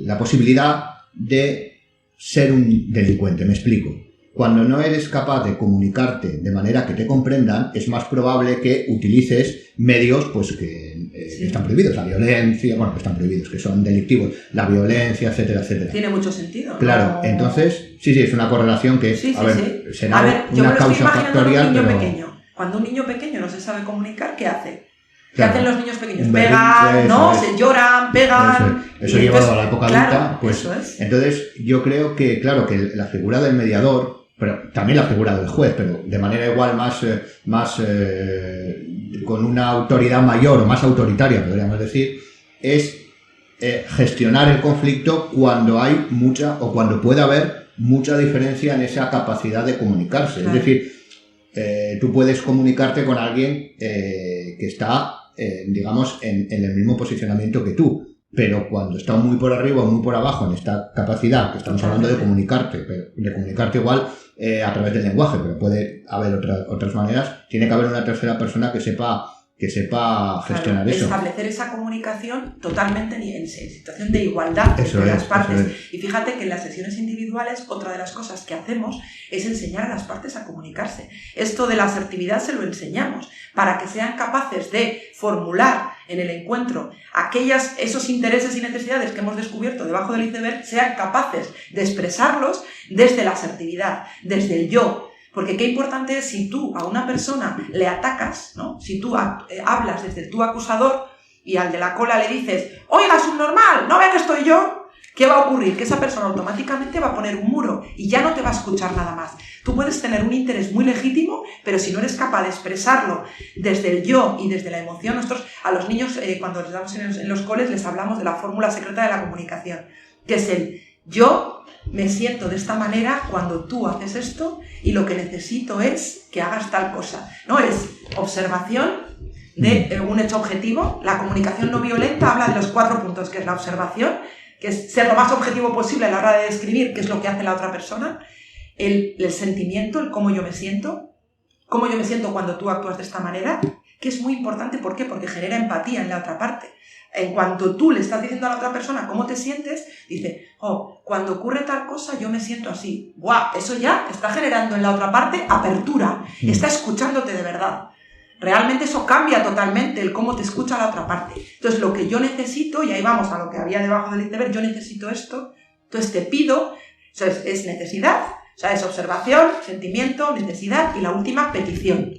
la posibilidad de ser un delincuente. Me explico. Cuando no eres capaz de comunicarte de manera que te comprendan, es más probable que utilices medios pues que están prohibidos. La violencia, bueno, que están prohibidos, que son delictivos. La violencia, etcétera, etcétera. Tiene mucho sentido, ¿no? Claro, entonces, sí, es una correlación que, será una causa factorial, pero... Cuando un niño pequeño no se sabe comunicar, ¿qué hace? ¿Qué hacen los niños pequeños? Un Pegan, ¿no? Se lloran, pegan... Eso llevado a la época adulta, pues... Entonces, yo creo que, claro, que la figura del mediador, pero también la figura del juez, pero de manera igual más con una autoridad mayor o más autoritaria, podríamos decir, es gestionar el conflicto cuando hay mucha o cuando puede haber mucha diferencia en esa capacidad de comunicarse. Claro. Es decir, tú puedes comunicarte con alguien que está, digamos, en el mismo posicionamiento que tú, pero cuando está muy por arriba o muy por abajo en esta capacidad, que estamos hablando de comunicarte igual a través del lenguaje, pero puede haber otras maneras, tiene que haber una tercera persona que sepa gestionar eso. Establecer esa comunicación totalmente en situación de igualdad entre las partes. Y fíjate que en las sesiones individuales otra de las cosas que hacemos es enseñar a las partes a comunicarse. Esto de la asertividad se lo enseñamos para que sean capaces de formular en el encuentro esos intereses y necesidades que hemos descubierto debajo del iceberg, sean capaces de expresarlos desde la asertividad, desde el yo. Porque qué importante es si tú a una persona le atacas, ¿no? Si tú hablas desde el tú acusador y al de la cola le dices, oiga, subnormal, ¿no ve que estoy yo? ¿Qué va a ocurrir? Que esa persona automáticamente va a poner un muro y ya no te va a escuchar nada más. Tú puedes tener un interés muy legítimo, pero si no eres capaz de expresarlo desde el yo y desde la emoción, nosotros a los niños cuando les damos en los coles les hablamos de la fórmula secreta de la comunicación, que es el yo me siento de esta manera cuando tú haces esto y lo que necesito es que hagas tal cosa. No es observación de un hecho objetivo. La comunicación no violenta habla de los 4 puntos, que es la observación, que es ser lo más objetivo posible a la hora de describir qué es lo que hace la otra persona, el sentimiento, el cómo yo me siento cuando tú actúas de esta manera, que es muy importante. ¿Por qué? Porque genera empatía en la otra parte. En cuanto tú le estás diciendo a la otra persona cómo te sientes, dice, cuando ocurre tal cosa yo me siento así. ¡Guau! Eso ya está generando en la otra parte apertura, está escuchándote de verdad. Realmente eso cambia totalmente el cómo te escucha la otra parte. Entonces lo que yo necesito, y ahí vamos a lo que había debajo del iceberg, yo necesito esto, entonces te pido, eso es necesidad, o sea, es observación, sentimiento, necesidad y la última, petición.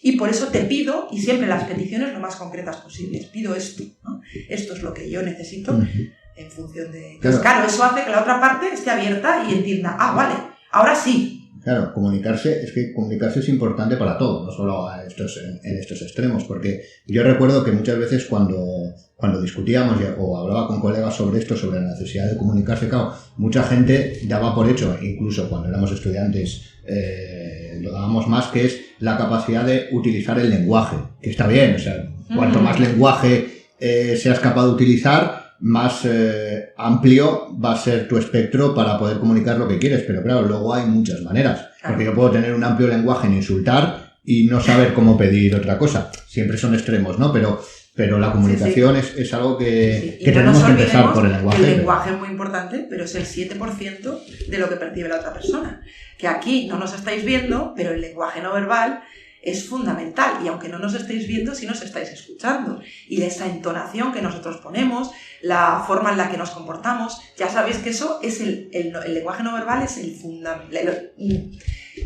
Y por eso te pido, y siempre las peticiones lo más concretas posibles, pido esto, ¿no? Esto es lo que yo necesito en función de... Pues claro, eso hace que la otra parte esté abierta y entienda, vale, ahora sí. Claro, comunicarse es importante para todo, no solo en estos extremos, porque yo recuerdo que muchas veces cuando discutíamos o hablaba con colegas sobre esto, sobre la necesidad de comunicarse, claro, mucha gente daba por hecho, incluso cuando éramos estudiantes, lo dábamos más, que es la capacidad de utilizar el lenguaje, que está bien, o sea, cuanto más lenguaje seas capaz de utilizar, más amplio va a ser tu espectro para poder comunicar lo que quieres, pero claro, luego hay muchas maneras, porque yo puedo tener un amplio lenguaje en insultar y no saber cómo pedir otra cosa, siempre son extremos, ¿no? Pero la comunicación es algo que tenemos que empezar por el lenguaje. El lenguaje es muy importante, pero es el 7% de lo que percibe la otra persona. Que aquí no nos estáis viendo, pero el lenguaje no verbal es fundamental. Y aunque no nos estáis viendo, sí nos estáis escuchando. Y esa entonación que nosotros ponemos, la forma en la que nos comportamos, ya sabéis que eso es el lenguaje no verbal es el fundamental.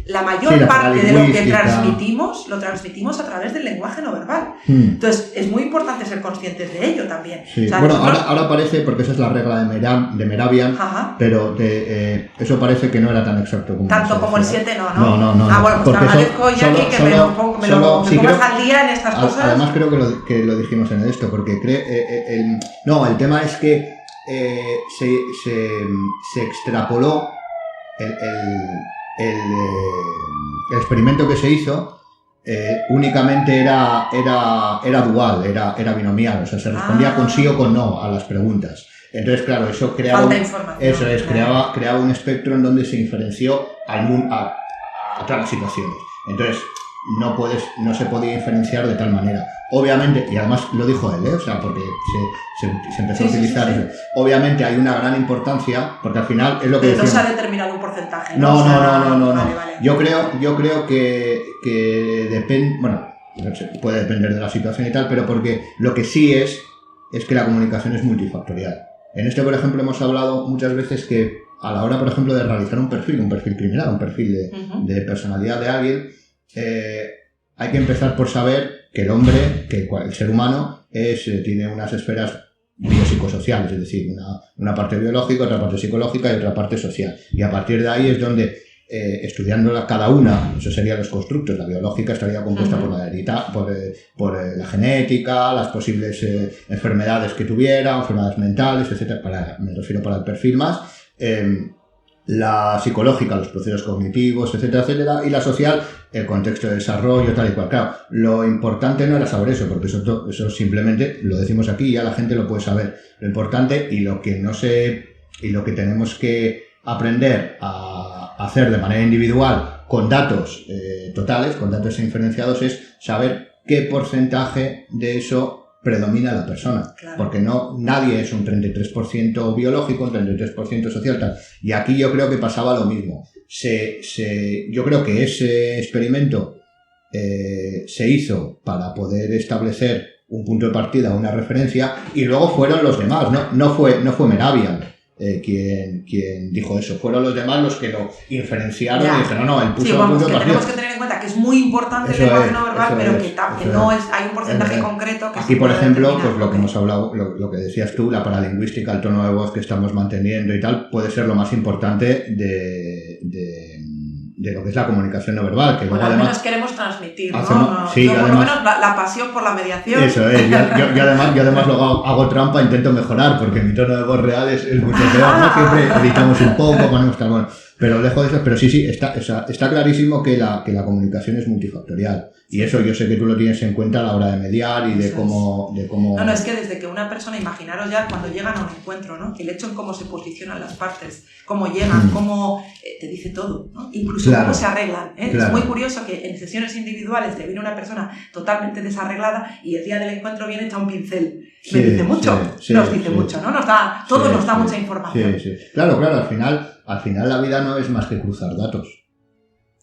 La mayor parte de lo que transmitimos, lo transmitimos a través del lenguaje no verbal. Entonces, es muy importante ser conscientes de ello también. Sí. O sea, bueno, ahora parece, porque esa es la regla de Mehrabian, pero eso parece que no era tan exacto como tanto como el 7, ¿no? No. Bueno, pues te agradezco, Iñaki, que me pongas al día en estas cosas. Además, creo que lo dijimos en esto, porque el tema es que se extrapoló el experimento que se hizo únicamente era dual, era binomial, o sea, se respondía con sí o con no a las preguntas. Entonces, claro, eso creaba creaba un espectro en donde se inferenció a todas las situaciones. Entonces, no se podía inferenciar de tal manera. Obviamente, y además lo dijo él, o sea, porque se empezó a utilizar eso. Obviamente hay una gran importancia, porque al final es lo que decíamos. No se ha determinado un porcentaje. No. Vale. Yo creo que depende, bueno, puede depender de la situación y tal, pero porque lo que sí es que la comunicación es multifactorial. En este, por ejemplo, hemos hablado muchas veces que a la hora, por ejemplo, de realizar un perfil criminal, un perfil de personalidad de alguien, hay que empezar por saber que el ser humano tiene unas esferas biopsicosociales, es decir, una parte biológica, otra parte psicológica y otra parte social. Y a partir de ahí es donde estudiándola cada una, eso serían los constructos. La biológica estaría compuesta por la genética, las posibles enfermedades que tuviera, enfermedades mentales, etcétera. Me refiero para el perfil más. La psicológica, los procesos cognitivos, etcétera, etcétera, y la social, el contexto de desarrollo, tal y cual. Claro, lo importante no era saber eso, porque eso simplemente lo decimos aquí y ya la gente lo puede saber. Lo importante y lo que tenemos que aprender a hacer de manera individual con datos totales, con datos inferenciados, es saber qué porcentaje de eso predomina la persona, claro. Porque nadie es un 33% biológico, un 33% social, tal. Y aquí yo creo que pasaba lo mismo. Yo creo que ese experimento se hizo para poder establecer un punto de partida, una referencia, y luego fueron los demás, no fue Mehrabian quien dijo eso, fueron los demás los que lo inferenciaron y dijeron, él puso un punto de partida. Tenemos que tener en cuenta que es muy importante el lenguaje no verbal, pero que no es, hay un porcentaje concreto que aquí, por ejemplo, pues lo que hemos hablado, lo que decías tú, la paralingüística, el tono de voz que estamos manteniendo y tal, puede ser lo más importante de lo que es la comunicación no verbal. Que bueno, al menos queremos transmitir, ¿no? Sí, por lo menos la pasión por la mediación. Eso es, yo además luego hago trampa, intento mejorar, porque mi tono de voz real es mucho peor, ¿no? Siempre editamos un poco, ponemos tal, bueno. Pero lejos de eso, pero sí, está clarísimo que la comunicación es multifactorial. Y eso yo sé que tú lo tienes en cuenta a la hora de mediar y de cómo... No, es que desde que una persona, imaginaros ya cuando llegan a un encuentro, ¿no? El hecho en cómo se posicionan las partes, cómo llegan, cómo... te dice todo, ¿no? Incluso cómo se arreglan, ¿eh? Claro. Es muy curioso que en sesiones individuales te viene una persona totalmente desarreglada y el día del encuentro viene hecha un pincel. Me dice mucho, nos dice mucho, ¿no? Nos da mucha información. Sí. Claro, al final la vida no es más que cruzar datos.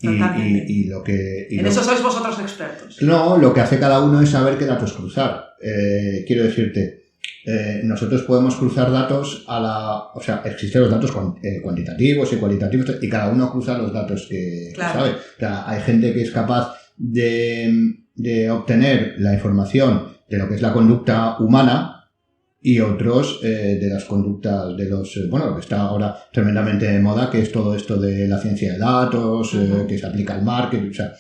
En eso sois vosotros expertos. No, lo que hace cada uno es saber qué datos cruzar. Quiero decirte, nosotros podemos cruzar datos o sea, existen los datos cuantitativos y cualitativos y cada uno cruza los datos que sabe. O sea, hay gente que es capaz de obtener la información de lo que es la conducta humana y otros de las conductas de lo que está ahora tremendamente de moda, que es todo esto de la ciencia de datos, que se aplica al marketing. O sea,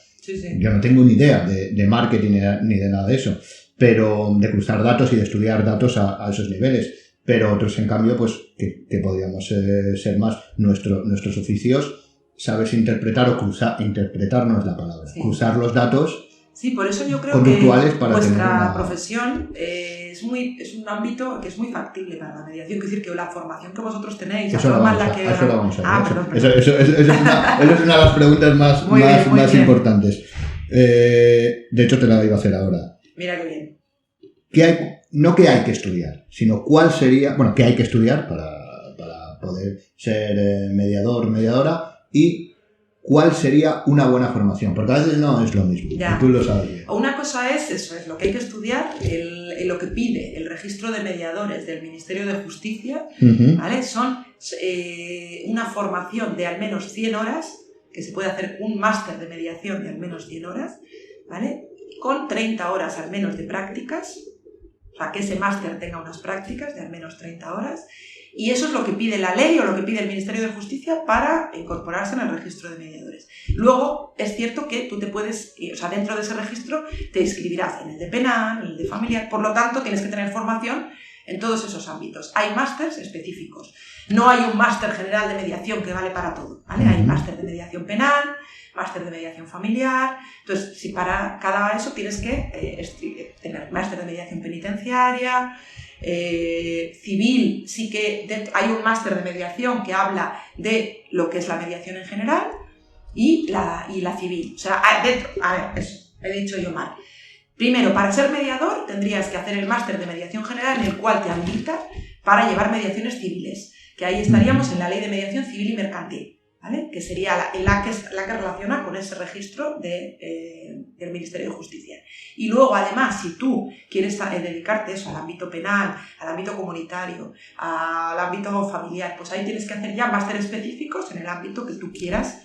yo no tengo ni idea de marketing ni de nada de eso, pero de cruzar datos y de estudiar datos a esos niveles. Pero otros, en cambio, pues que podríamos ser más nuestros oficios, sabes interpretar o interpretar no es la palabra, cruzar los datos. Sí, por eso yo creo que vuestra profesión es un ámbito que es muy factible para la mediación. Es decir, que la formación que vosotros tenéis, la forma en la que... Eso lo vamos a ver. Perdón. Eso es una de las preguntas más importantes. De hecho, te la iba a hacer ahora. Mira qué bien. No que hay que estudiar, sino cuál sería... Bueno, qué hay que estudiar para poder ser mediador, mediadora, y cuál sería una buena formación, porque a veces no es lo mismo, y tú lo sabes bien. Una cosa es lo que hay que estudiar, lo que pide el registro de mediadores del Ministerio de Justicia, ¿vale? Son una formación de al menos 100 horas, que se puede hacer un máster de mediación de al menos 100 horas, ¿vale? Con 30 horas al menos de prácticas, o sea, que ese máster tenga unas prácticas de al menos 30 horas, y eso es lo que pide la ley o lo que pide el Ministerio de Justicia para incorporarse en el registro de mediadores. Luego, es cierto que tú te puedes, o sea, dentro de ese registro te inscribirás en el de penal, en el de familiar, por lo tanto tienes que tener formación en todos esos ámbitos. Hay másters específicos. No hay un máster general de mediación que vale para todo, ¿vale? Hay máster de mediación penal, máster de mediación familiar. Entonces, si para cada eso tienes que tener máster de mediación penitenciaria, civil, sí que hay un máster de mediación que habla de lo que es la mediación en general y la civil. O sea, eso, he dicho yo mal. Primero, para ser mediador tendrías que hacer el máster de mediación general, en el cual te habilita para llevar mediaciones civiles, que ahí estaríamos en la Ley de Mediación Civil y Mercantil, ¿vale? Que sería la que relaciona con ese registro del Ministerio de Justicia. Y luego, además, si tú quieres dedicarte eso al ámbito penal, al ámbito comunitario, al ámbito familiar, pues ahí tienes que hacer ya másteres específicos en el ámbito que tú quieras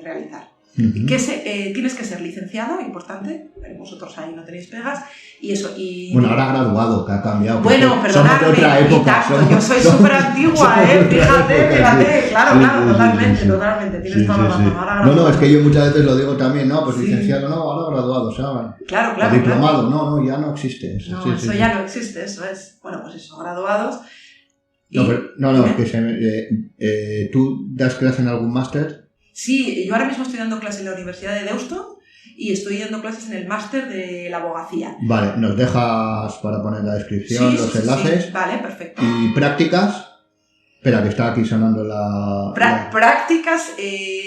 realizar. Tienes que ser licenciado, importante, vosotros ahí no tenéis pegas, y eso. Y... Bueno, ahora graduado, que ha cambiado. Bueno, perdonadme, somos de otra época. Yo soy súper antigua, fíjate, claro, totalmente, tienes toda la razón. No, es que yo muchas veces lo digo también, no, pues licenciado, no, ahora graduado, ¿sabes? Claro. O diplomado, no, ya no existe. Eso ya no existe, eso es. Bueno, pues eso, graduados. No, que ¿tú das clase en algún máster? Sí, yo ahora mismo estoy dando clases en la Universidad de Deusto y estoy dando clases en el máster de la abogacía. Vale, nos dejas para poner en la descripción los enlaces. Sí. Vale, perfecto. ¿Y prácticas? Espera, que está aquí sonando Prácticas,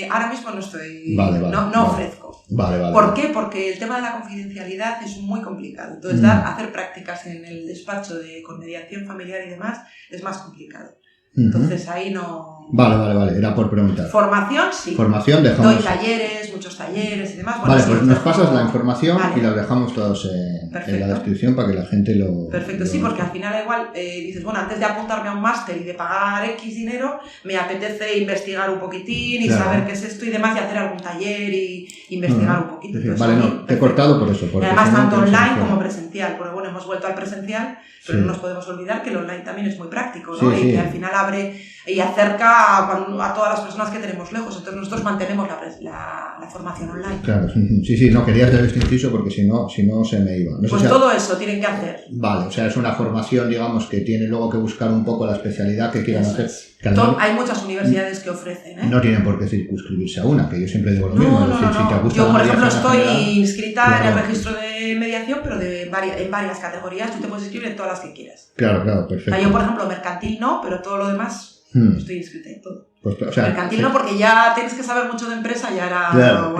ahora mismo no estoy... No ofrezco. Vale. ¿Por qué? Porque el tema de la confidencialidad es muy complicado. Entonces, hacer prácticas en el despacho con mediación familiar y demás es más complicado. Entonces, ahí no... Vale, era por preguntar. Formación, sí. Formación, dejamos... Doy talleres, muchos talleres y demás. Bueno, vale, pues nos pasas la información y la dejamos todos en la descripción para que la gente lo... Perfecto, sí, porque al final igual dices, bueno, antes de apuntarme a un máster y de pagar X dinero, me apetece investigar un poquitín y saber qué es esto y demás y hacer algún taller y investigar un poquito. Entonces, vale, no, te he cortado por eso. Y además tanto online como presencial, porque bueno, hemos vuelto al presencial, pero no nos podemos olvidar que el online también es muy práctico, ¿no? Y que al final abre y acerca a todas las personas que tenemos lejos. Entonces nosotros mantenemos la formación online. Claro, sí, no quería hacer este inciso porque si no se me iba. No pues todo eso tienen que hacer. Vale, o sea, es una formación, digamos, que tiene luego que buscar un poco la especialidad que quieran hacer. Hay muchas universidades que ofrecen, ¿eh? No tienen por qué circunscribirse a una, que yo siempre digo lo mismo. No. Si te gusta yo, por ejemplo, estoy general, inscrita en el registro de mediación, pero en varias categorías. Tú te puedes inscribir en todas las que quieras. Claro, perfecto. O sea, yo, por ejemplo, mercantil no, pero todo lo demás estoy inscrita en todo. Pues, o sea, mercantil no, porque ya tienes que saber mucho de empresa y ahora... Claro.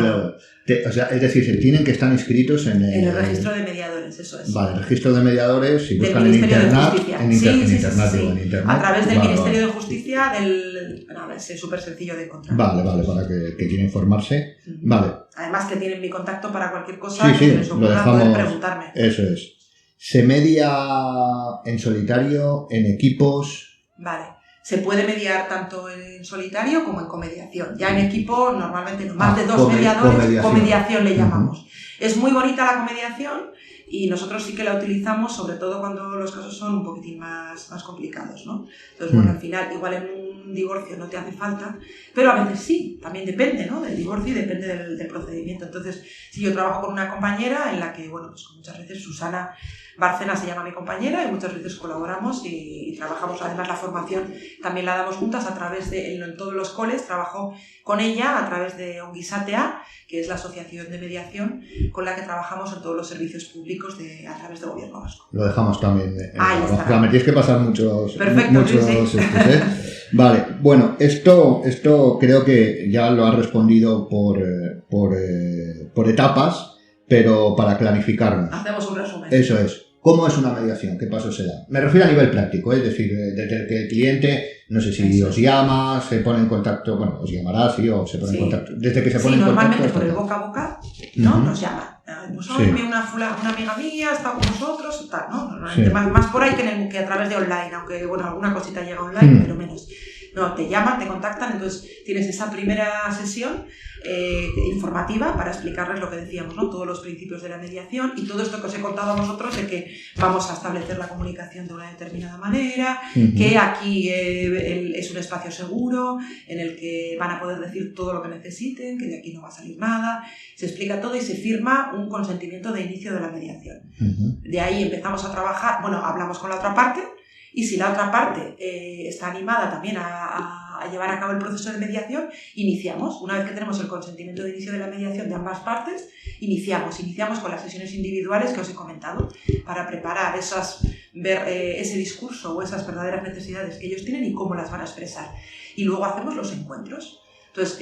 O sea, es decir, se tienen que estar inscritos en el registro de mediadores, eso es. Vale, el registro de mediadores, si buscan en internet, a través del Ministerio de Justicia, es súper sencillo de encontrar. Vale, para que quiera informarse. Vale. Además que tienen mi contacto para cualquier cosa que se les lo ocurra dejamos, poder preguntarme. Eso es. ¿Se media en solitario, en equipos? Vale. Se puede mediar tanto en solitario como en comediación. Ya en equipo, normalmente no. Más de dos mediadores, comediación le llamamos. Es muy bonita la comediación y nosotros sí que la utilizamos, sobre todo cuando los casos son un poquitín más complicados, ¿no? Entonces, bueno, al final, igual en un divorcio no te hace falta, pero a veces sí, también depende, ¿no? Del divorcio y depende del procedimiento. Entonces, si yo trabajo con una compañera en la que, bueno, pues muchas veces Susana Bárcena se llama mi compañera y muchas veces colaboramos y trabajamos, además la formación también la damos juntas a través en todos los coles, trabajo con ella a través de Ongisatea, que es la asociación de mediación con la que trabajamos en todos los servicios públicos a través del Gobierno vasco. Lo dejamos también. Ahí me tienes que pasar muchos. Perfecto, sí. Vale, bueno, esto creo que ya lo has respondido por etapas, pero para clarificarnos. Hacemos un resumen. Eso es. ¿Cómo es una mediación? ¿Qué pasos se dan? Me refiero a nivel práctico, es decir, desde que el cliente, no sé si os llama, se pone en contacto, bueno, os llamará, sí, o se pone en contacto. Desde que se pone en contacto. Normalmente por el boca a boca, ¿no? Nos llama. Pues hoy una amiga mía está con nosotros, tal, ¿no? Normalmente más por ahí que a través de online, aunque, bueno, alguna cosita llega online, pero menos. No, te llaman, te contactan, entonces tienes esa primera sesión informativa para explicarles lo que decíamos, ¿no? Todos los principios de la mediación y todo esto que os he contado a vosotros de que vamos a establecer la comunicación de una determinada manera, que aquí es un espacio seguro en el que van a poder decir todo lo que necesiten, que de aquí no va a salir nada, se explica todo y se firma un consentimiento de inicio de la mediación. De ahí empezamos a trabajar, bueno, hablamos con la otra parte. Y si la otra parte está animada también a llevar a cabo el proceso de mediación, iniciamos. Una vez que tenemos el consentimiento de inicio de la mediación de ambas partes, iniciamos con las sesiones individuales que os he comentado, para preparar ver ese discurso o esas verdaderas necesidades que ellos tienen y cómo las van a expresar. Y luego hacemos los encuentros. Entonces,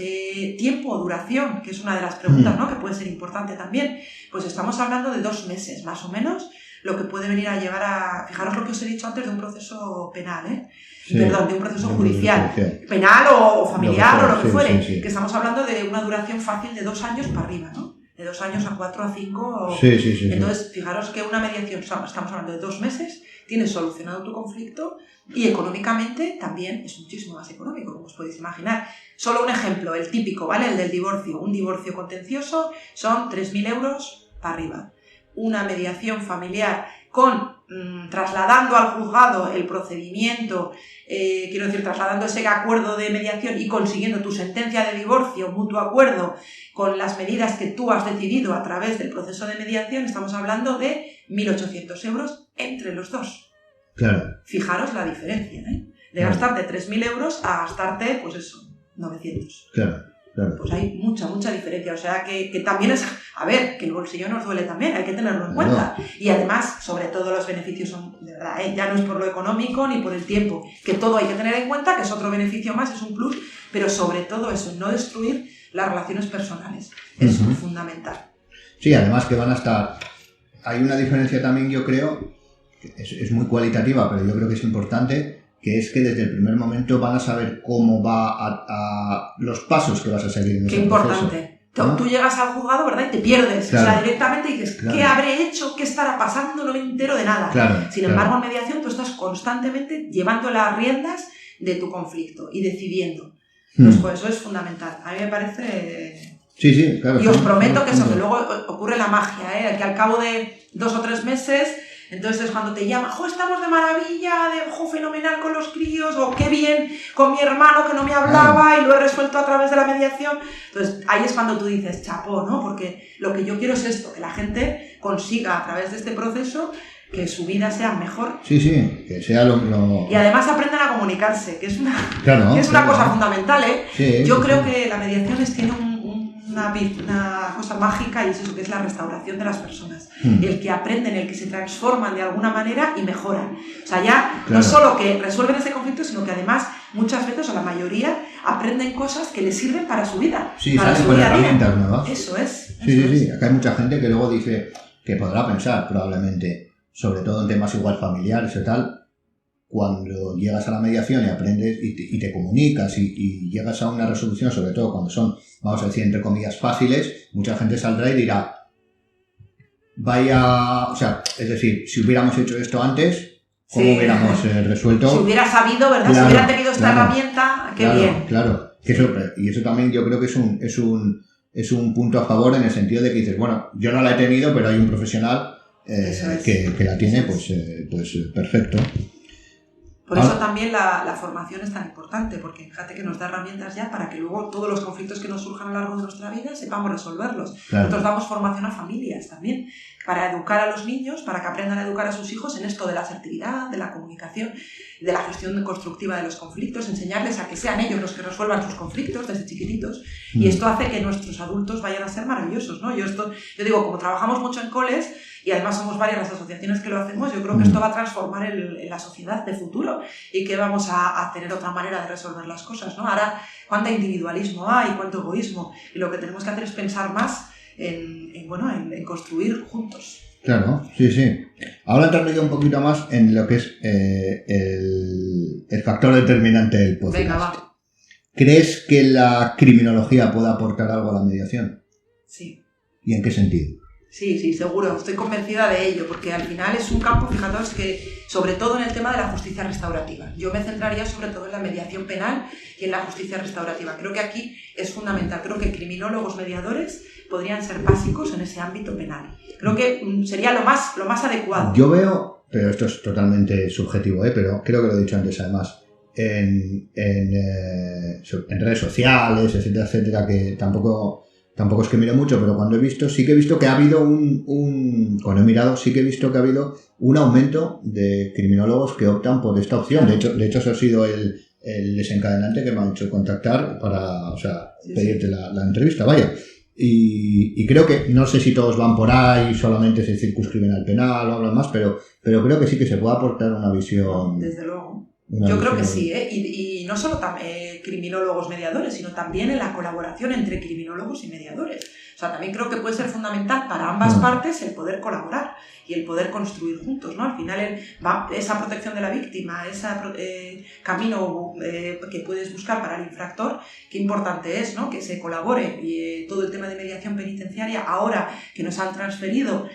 tiempo o duración, que es una de las preguntas, ¿no? Que puede ser importante también, pues estamos hablando de 2 meses más o menos, lo que puede venir a llevar a... Fijaros lo que os he dicho antes de un proceso penal, perdón, de un proceso judicial, penal o familiar o lo que fuere, que estamos hablando de una duración fácil de 2 años para arriba, ¿no? de 2 años a 4 a 5. Sí. Entonces, fijaros que una mediación, estamos hablando de 2 meses, tienes solucionado tu conflicto y económicamente también es muchísimo más económico, como os podéis imaginar. Solo un ejemplo, el típico, ¿vale? El del divorcio. Un divorcio contencioso son 3.000 euros para arriba. Una mediación familiar trasladando al juzgado el procedimiento, trasladando ese acuerdo de mediación y consiguiendo tu sentencia de divorcio, mutuo acuerdo, con las medidas que tú has decidido a través del proceso de mediación, estamos hablando de 1.800 euros entre los dos. Claro. Fijaros la diferencia, de gastarte 3.000 euros a gastarte, pues eso, 900. Claro. Pues hay mucha diferencia, o sea que también es, a ver, que el bolsillo nos duele también, hay que tenerlo en cuenta. Y además, sobre todo los beneficios son, de verdad, ya no es por lo económico ni por el tiempo, que todo hay que tener en cuenta, que es otro beneficio más, es un plus, pero sobre todo eso, no destruir las relaciones personales, es fundamental. Sí, además que van a estar, hay una diferencia también, yo creo, que es muy cualitativa, pero yo creo que es importante, que es que desde el primer momento van a saber cómo va a los pasos que vas a seguir en ese proceso. Qué importante. ¿No? Tú llegas al juzgado, ¿verdad? Y te pierdes. Claro. O sea, directamente dices, claro, ¿qué habré hecho? ¿Qué estará pasando? No me entero de nada. Claro, Sin embargo, en mediación tú estás constantemente llevando las riendas de tu conflicto y decidiendo. Pues eso es fundamental. A mí me parece... Sí, claro. Y os prometo que luego ocurre la magia, que al cabo de 2 o 3 meses... Entonces es cuando te llama, estamos de maravilla, fenomenal con los críos, o qué bien con mi hermano que no me hablaba y lo he resuelto a través de la mediación. Entonces ahí es cuando tú dices, chapó, ¿no? Porque lo que yo quiero es esto, que la gente consiga a través de este proceso que su vida sea mejor. Sí, que sea lo... Y además aprendan a comunicarse, que es una, cosa fundamental, Sí, yo creo que la mediación tiene una cosa mágica, y es eso, que es la restauración de las personas. El que aprenden, el que se transforman de alguna manera y mejoran. O sea, ya no solo que resuelven ese conflicto, sino que además muchas veces, o la mayoría, aprenden cosas que les sirven para su vida. Sí, para salen con herramientas nuevas. Eso es. Sí. Acá hay mucha gente que luego dice que podrá pensar probablemente, sobre todo en temas igual familiares o tal, cuando llegas a la mediación y aprendes y te comunicas y llegas a una resolución, sobre todo cuando son, vamos a decir, entre comillas, fáciles, mucha gente saldrá y dirá, es decir, si hubiéramos hecho esto antes, ¿cómo hubiéramos resuelto? Si hubiera sabido, ¿verdad? Claro, si hubiera tenido esta herramienta, qué bien. Claro, y eso también yo creo que es un punto a favor, en el sentido de que dices, bueno, yo no la he tenido, pero hay un profesional que la tiene, pues perfecto. Por eso también la formación es tan importante, porque fíjate que nos da herramientas ya para que luego todos los conflictos que nos surjan a lo largo de nuestra vida sepamos resolverlos. Claro. Nosotros damos formación a familias también, para educar a los niños, para que aprendan a educar a sus hijos en esto de la asertividad, de la comunicación, de la gestión constructiva de los conflictos, enseñarles a que sean ellos los que resuelvan sus conflictos desde chiquititos. Y esto hace que nuestros adultos vayan a ser maravillosos, ¿no? Yo digo, como trabajamos mucho en coles, y además somos varias las asociaciones que lo hacemos, yo creo que esto va a transformar la sociedad de futuro y que vamos a tener otra manera de resolver las cosas, ¿no? Ahora, cuánto individualismo hay, cuánto egoísmo, y lo que tenemos que hacer es pensar más en construir juntos. Claro, sí. Ahora entrando ya un poquito más en lo que es el factor determinante del podcast. Venga, va. ¿Crees que la criminología puede aportar algo a la mediación? Sí. ¿Y en qué sentido? Sí, seguro, estoy convencida de ello, porque al final es un campo, fijaros, que sobre todo en el tema de la justicia restaurativa. Yo me centraría sobre todo en la mediación penal y en la justicia restaurativa. Creo que aquí es fundamental, creo que criminólogos mediadores podrían ser básicos en ese ámbito penal. Creo que sería lo más adecuado. Yo veo, pero esto es totalmente subjetivo, pero creo que lo he dicho antes además, en redes sociales, etcétera, que tampoco es que mire mucho, pero cuando he visto, sí que he visto que ha habido cuando he mirado, sí que he visto que ha habido un aumento de criminólogos que optan por esta opción. De hecho eso ha sido el desencadenante que me ha hecho contactar para, pedirte la entrevista, vaya. Y creo que, no sé si todos van por ahí, solamente se circunscriben al penal o hablan más, pero creo que sí que se puede aportar una visión. Desde luego. Yo creo que sí, y no solo criminólogos mediadores, sino también en la colaboración entre criminólogos y mediadores. O sea, también creo que puede ser fundamental para ambas partes el poder colaborar y el poder construir juntos, ¿no? Al final esa protección de la víctima, ese camino que puedes buscar para el infractor, qué importante es, ¿no? Que se colabore. Y todo el tema de mediación penitenciaria, ahora que nos han transferido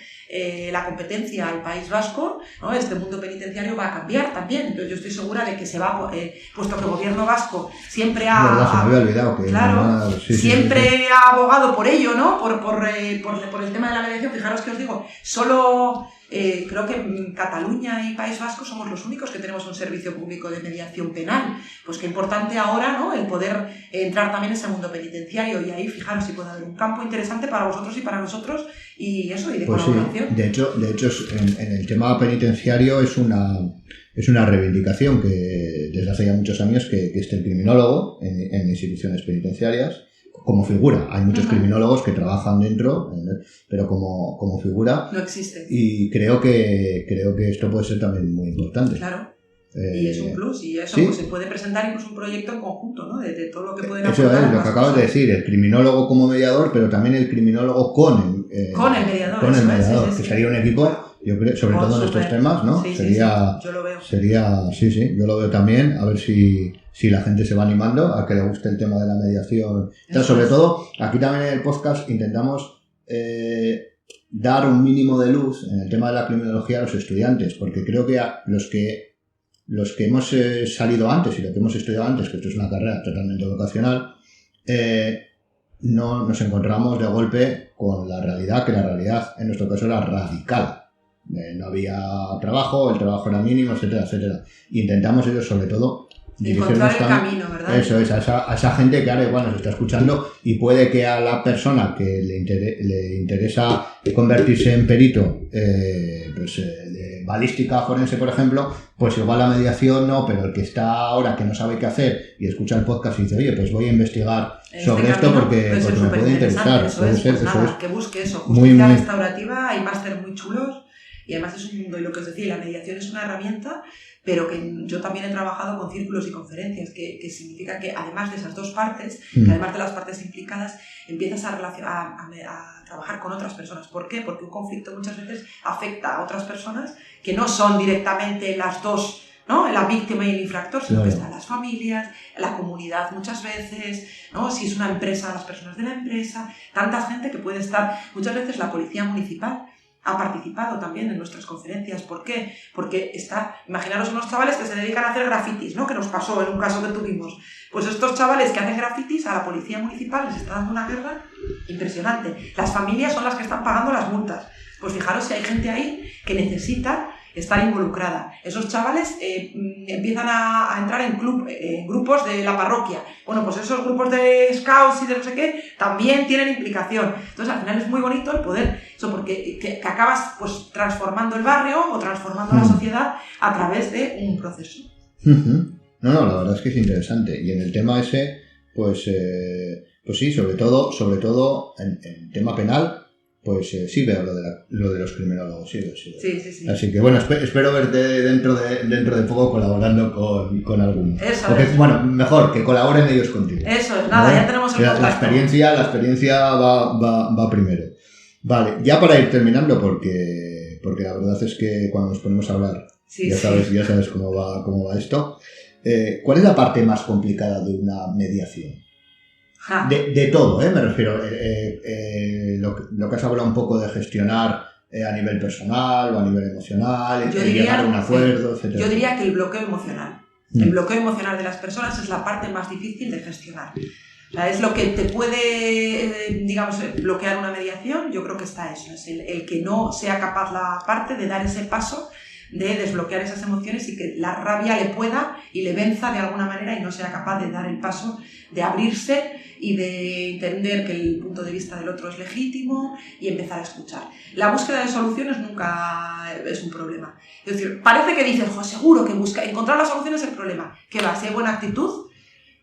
la competencia al País Vasco, ¿no? Este mundo penitenciario va a cambiar también. Entonces yo estoy segura de que se va, puesto que el gobierno vasco siempre ha... Verdad, se me había olvidado que claro, siempre ha abogado por ello, ¿no? Por el tema de la mediación. Fijaros que os digo, solo creo que en Cataluña y País Vasco somos los únicos que tenemos un servicio público de mediación penal. Pues qué importante ahora, ¿no? El poder entrar también en ese mundo penitenciario, y ahí fijaros si puede haber un campo interesante para vosotros y para nosotros, y eso, y de colaboración. Sí. De hecho en el tema penitenciario es una reivindicación que desde hace ya muchos años que esté el criminólogo en instituciones penitenciarias como figura. Hay muchos criminólogos que trabajan dentro, pero como figura no existe. Y creo que esto puede ser también muy importante. Claro. Y es un plus, y eso, ¿sí? Pues se puede presentar incluso un proyecto en conjunto, ¿no? De todo lo que pueden aportar. Eso es lo que acabas de decir, el criminólogo como mediador, pero también el criminólogo con el mediador, que sería un equipo, yo creo, sobre todo en estos temas, ¿no? Sí, sería, yo lo veo. Yo lo veo también, a ver si la gente se va animando a que le guste el tema de la mediación. Sobre todo, aquí también en el podcast intentamos dar un mínimo de luz en el tema de la criminología a los estudiantes, porque creo que los que hemos salido antes y lo que hemos estudiado antes, que esto es una carrera totalmente vocacional, no nos encontramos de golpe con la realidad, que la realidad en nuestro caso era radical. No había trabajo, el trabajo era mínimo, etcétera, etcétera. Y intentamos ellos, sobre todo, encontrar el camino, ¿verdad? Eso es, a esa gente que ahora igual nos está escuchando, y puede que a la persona que le interesa convertirse en perito, de balística forense, por ejemplo, pues igual la mediación no, pero el que está ahora que no sabe qué hacer y escucha el podcast y dice, oye, pues voy a investigar sobre esto porque me puede interesar. Que busque eso, justicia restaurativa, hay máster muy chulos, y además es un mundo, y lo que os decía, la mediación es una herramienta, pero que yo también he trabajado con círculos y conferencias, que significa que además de esas dos partes, que además de las partes implicadas, empiezas a trabajar con otras personas. ¿Por qué? Porque un conflicto muchas veces afecta a otras personas que no son directamente las dos, ¿no? La víctima y el infractor, sino que están las familias, la comunidad muchas veces, ¿no? Si es una empresa, las personas de la empresa, tanta gente que puede estar, muchas veces la policía municipal ha participado también en nuestras conferencias. ¿Por qué? Porque imaginaros unos chavales que se dedican a hacer grafitis, ¿no? Que nos pasó en un caso que tuvimos. Pues estos chavales que hacen grafitis, a la policía municipal les está dando una guerra impresionante. Las familias son las que están pagando las multas. Pues fijaros si hay gente ahí que necesita estar involucrada. Esos chavales empiezan a entrar en grupos de la parroquia. Bueno, pues esos grupos de scouts y de no sé qué también tienen implicación. Entonces, al final es muy bonito el poder, eso, porque que acabas pues transformando el barrio o transformando la sociedad a través de un proceso. No, la verdad es que es interesante. Y en el tema ese, pues sí, sobre todo en el tema penal, pues sí veo lo de los criminólogos, sí. Sí. Así que bueno, espero verte dentro de poco colaborando con algunos. Eso porque, es. Bueno, mejor que colaboren ellos contigo. Eso es, nada, ya tenemos el contacto. La experiencia va primero. Vale, ya para ir terminando, porque la verdad es que cuando nos ponemos a hablar, ya sabes cómo va esto. ¿Cuál es la parte más complicada de una mediación? De todo, me refiero. Lo que has hablado un poco de gestionar a nivel personal o a nivel emocional, llegar a un acuerdo, etc. Yo diría que el bloqueo emocional. El bloqueo emocional de las personas es la parte más difícil de gestionar. O sea, es lo que te puede, bloquear una mediación. Yo creo que está eso. Es el que no sea capaz la parte de dar ese paso, de desbloquear esas emociones y que la rabia le pueda y le venza de alguna manera y no sea capaz de dar el paso de abrirse y de entender que el punto de vista del otro es legítimo y empezar a escuchar. La búsqueda de soluciones nunca es un problema. Es decir, parece que dices, seguro que encontrar la solución es el problema. ¿Qué va? Si hay buena actitud,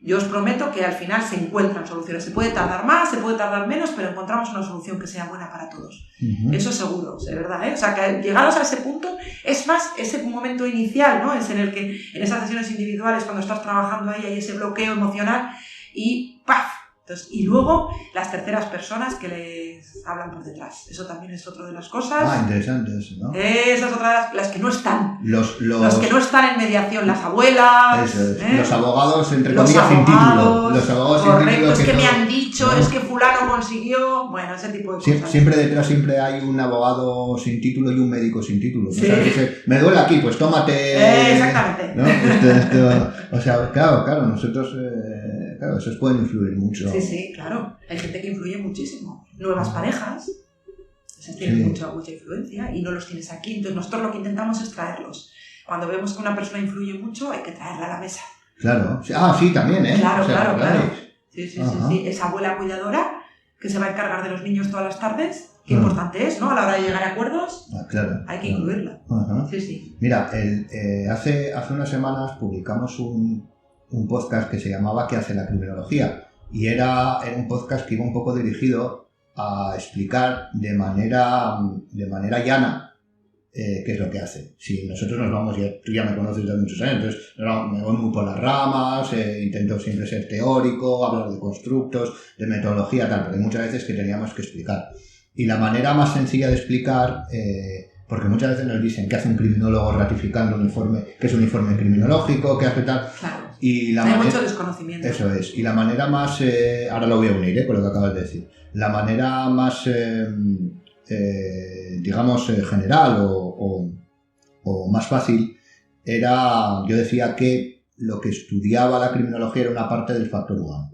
yo os prometo que al final se encuentran soluciones. Se puede tardar más, se puede tardar menos, pero encontramos una solución que sea buena para todos. Eso seguro, es verdad, ¿eh? O sea, que llegados a ese punto, es más, ese momento inicial, ¿no? Es en el que en esas sesiones individuales, cuando estás trabajando ahí, hay ese bloqueo emocional y ¡paf! Entonces, y luego las terceras personas que les hablan por detrás. Eso también es otra de las cosas. Interesante eso, ¿no? Esa es otra de las que no están. Los que no están en mediación, las abuelas. Eso es. Los abogados, entre comillas, sin título. Los abogados correcto, sin título. Es que me han dicho, ¿no? Es que fulano consiguió. Bueno, ese tipo de cosas. Siempre detrás hay un abogado sin título y un médico sin título. ¿No? Sí. O sea, dice, me duele aquí, pues tómate. Exactamente. ¿No? O sea, claro, nosotros. Claro, esos pueden influir mucho. Sí, claro. Hay gente que influye muchísimo. Nuevas parejas, esas tienen mucha influencia y no los tienes aquí. Entonces nosotros lo que intentamos es traerlos. Cuando vemos que una persona influye mucho, hay que traerla a la mesa. Claro. Sí, también, ¿eh? Claro, o sea, claro. Sí. Esa abuela cuidadora que se va a encargar de los niños todas las tardes, qué importante es, ¿no? A la hora de llegar a acuerdos, claro. Hay que incluirla. Sí. Mira, hace unas semanas publicamos un podcast que se llamaba ¿Qué hace la criminología? Y era un podcast que iba un poco dirigido a explicar de manera llana qué es lo que hace. Si nosotros nos vamos, tú ya me conoces de muchos años, entonces me voy muy por las ramas, intento siempre ser teórico, hablar de constructos, de metodología, tal, pero hay muchas veces que teníamos que explicar. Y la manera más sencilla de explicar, porque muchas veces nos dicen que hace un criminólogo ratificando un informe, que es un informe criminológico, que hace tal. Claro. Y hay mucho desconocimiento. Eso es. Y la manera más, ahora lo voy a unir con lo que acabas de decir, la manera más, digamos, general o más fácil era, yo decía que lo que estudiaba la criminología era una parte del factor humano.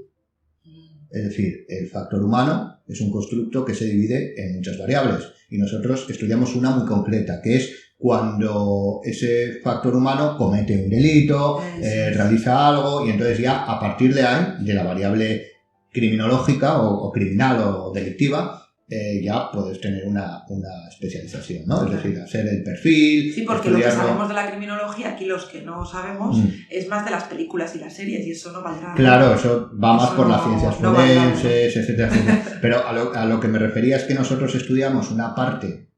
Es decir, el factor humano es un constructo que se divide en muchas variables y nosotros estudiamos una muy concreta, que es cuando ese factor humano comete un delito, realiza algo y entonces ya a partir de ahí, de la variable criminológica o criminal o delictiva, ya puedes tener una especialización, ¿no? Es decir, hacer el perfil. Sí, porque lo que sabemos de la criminología, aquí los que no sabemos, es más de las películas y las series y eso no valdrá. Claro, eso va más por las ciencias forenses, etcétera. Pero a lo que me refería es que nosotros estudiamos una parte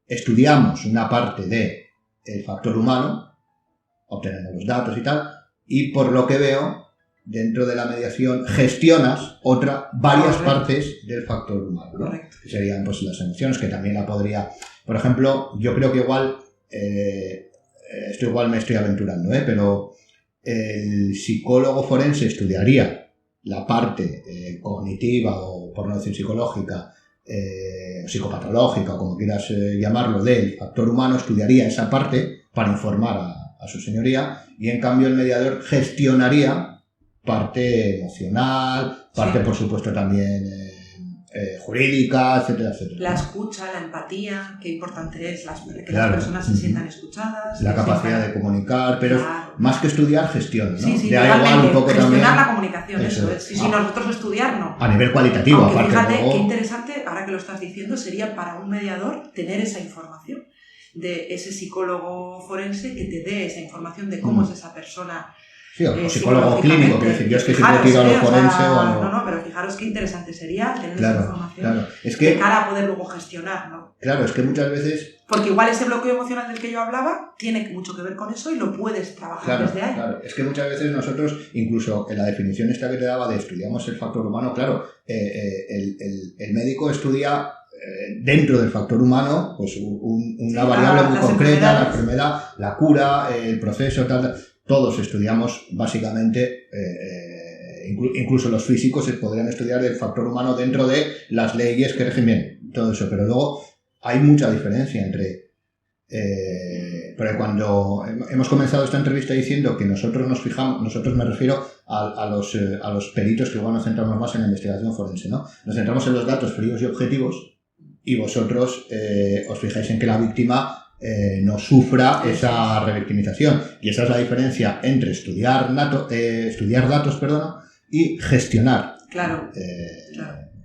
de el factor humano, obtenemos los datos y tal, y por lo que veo, dentro de la mediación gestionas varias partes del factor humano, ¿no? Que serían pues las emociones, que también la podría... Por ejemplo, yo creo que igual, esto igual me estoy aventurando, pero el psicólogo forense estudiaría la parte cognitiva o, por no decir psicológica, psicopatológica, o como quieras llamarlo, del factor humano, estudiaría esa parte para informar a su señoría, y en cambio el mediador gestionaría parte emocional, parte por supuesto también jurídica, etcétera. La escucha, la empatía, qué importante es que las personas se sientan escuchadas. La capacidad de comunicar, pero más que estudiar, gestión, ¿no? Sí, de ahí igual un poco gestionar también la comunicación, eso es. Si nosotros estudiar, no. A nivel cualitativo, aunque aparte. Fíjate, luego... qué interesante, ahora que lo estás diciendo, sería para un mediador tener esa información de ese psicólogo forense que te dé esa información de cómo es esa persona. Sí, o psicólogo clínico, quiero decir, yo es que siempre tiro a lo forense o a lo... No, pero fijaros qué interesante sería tener esa información es que, de cara a poder luego gestionar, ¿no? Claro, es que muchas veces... Porque igual ese bloqueo emocional del que yo hablaba tiene mucho que ver con eso y lo puedes trabajar desde ahí. Claro, es que muchas veces nosotros, incluso en la definición esta que te daba de estudiamos el factor humano, claro, el médico estudia dentro del factor humano pues una variable muy concreta, la enfermedad, la cura, el proceso, tal. Todos estudiamos básicamente, incluso los físicos podrían estudiar el factor humano dentro de las leyes que rigen bien todo eso, pero luego hay mucha diferencia entre... Porque cuando hemos comenzado esta entrevista diciendo que nosotros nos fijamos, nosotros me refiero a los peritos que igual nos centramos más en la investigación forense, ¿no? Nos centramos en los datos fríos y objetivos y vosotros os fijáis en que la víctima... no sufra esa revictimización, y esa es la diferencia entre estudiar datos y gestionar. Claro.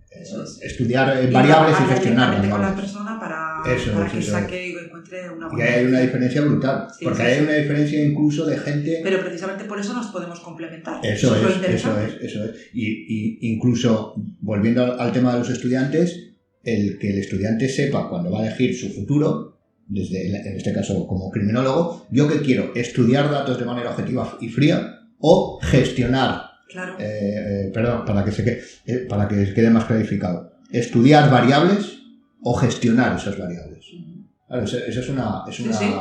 Eso es. Estudiar variables y gestionar con la persona para que saque y encuentre una buena. Y ahí hay una diferencia brutal, porque hay una diferencia incluso de gente. Pero precisamente por eso nos podemos complementar. Eso es. Y incluso volviendo al tema de los estudiantes, el que el estudiante sepa cuando va a elegir su futuro. En este caso como criminólogo, yo que quiero estudiar datos de manera objetiva y fría o gestionar Claro. Perdón, para que quede más clarificado. Estudiar variables o gestionar esas variables. Claro, esa es una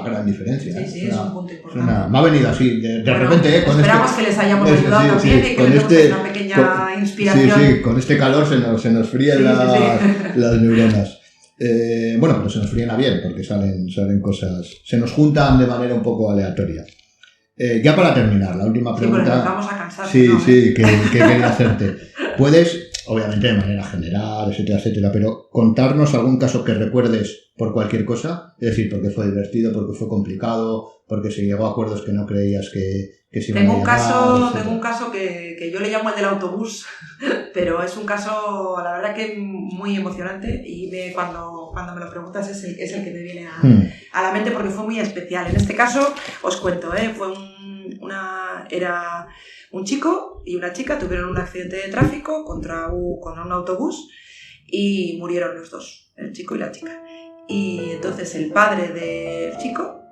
gran diferencia. Sí, es un punto importante. Me ha venido así, de repente. Esperamos que les hayamos ayudado también y que les demos una pequeña inspiración. Sí, con este calor se nos fríen las neuronas. Pero se nos fríen a bien, porque salen cosas, se nos juntan de manera un poco aleatoria. Ya para terminar, la última pregunta. Sí, porque nos vamos a cansar. Sí, que quería hacerte. Puedes, obviamente de manera general, etcétera, pero contarnos algún caso que recuerdes por cualquier cosa, es decir, porque fue divertido, porque fue complicado, porque se llegó a acuerdos que no creías que se iban a llegar. Tengo un caso que yo le llamo el del autobús, pero es un caso, la verdad que muy emocionante y cuando me lo preguntas es el que me viene a la mente porque fue muy especial. En este caso, os cuento, fue era un chico y una chica, tuvieron un accidente de tráfico contra un autobús y murieron los dos, el chico y la chica. Y entonces el padre del chico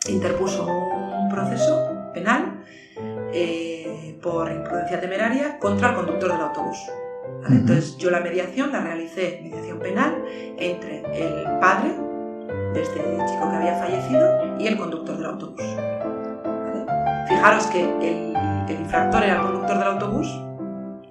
interpuso un proceso penal por imprudencia temeraria contra el conductor del autobús. ¿Vale? Entonces yo la mediación la realicé, mediación penal, entre el padre de este chico que había fallecido y el conductor del autobús. ¿Vale? Fijaros que el infractor era el conductor del autobús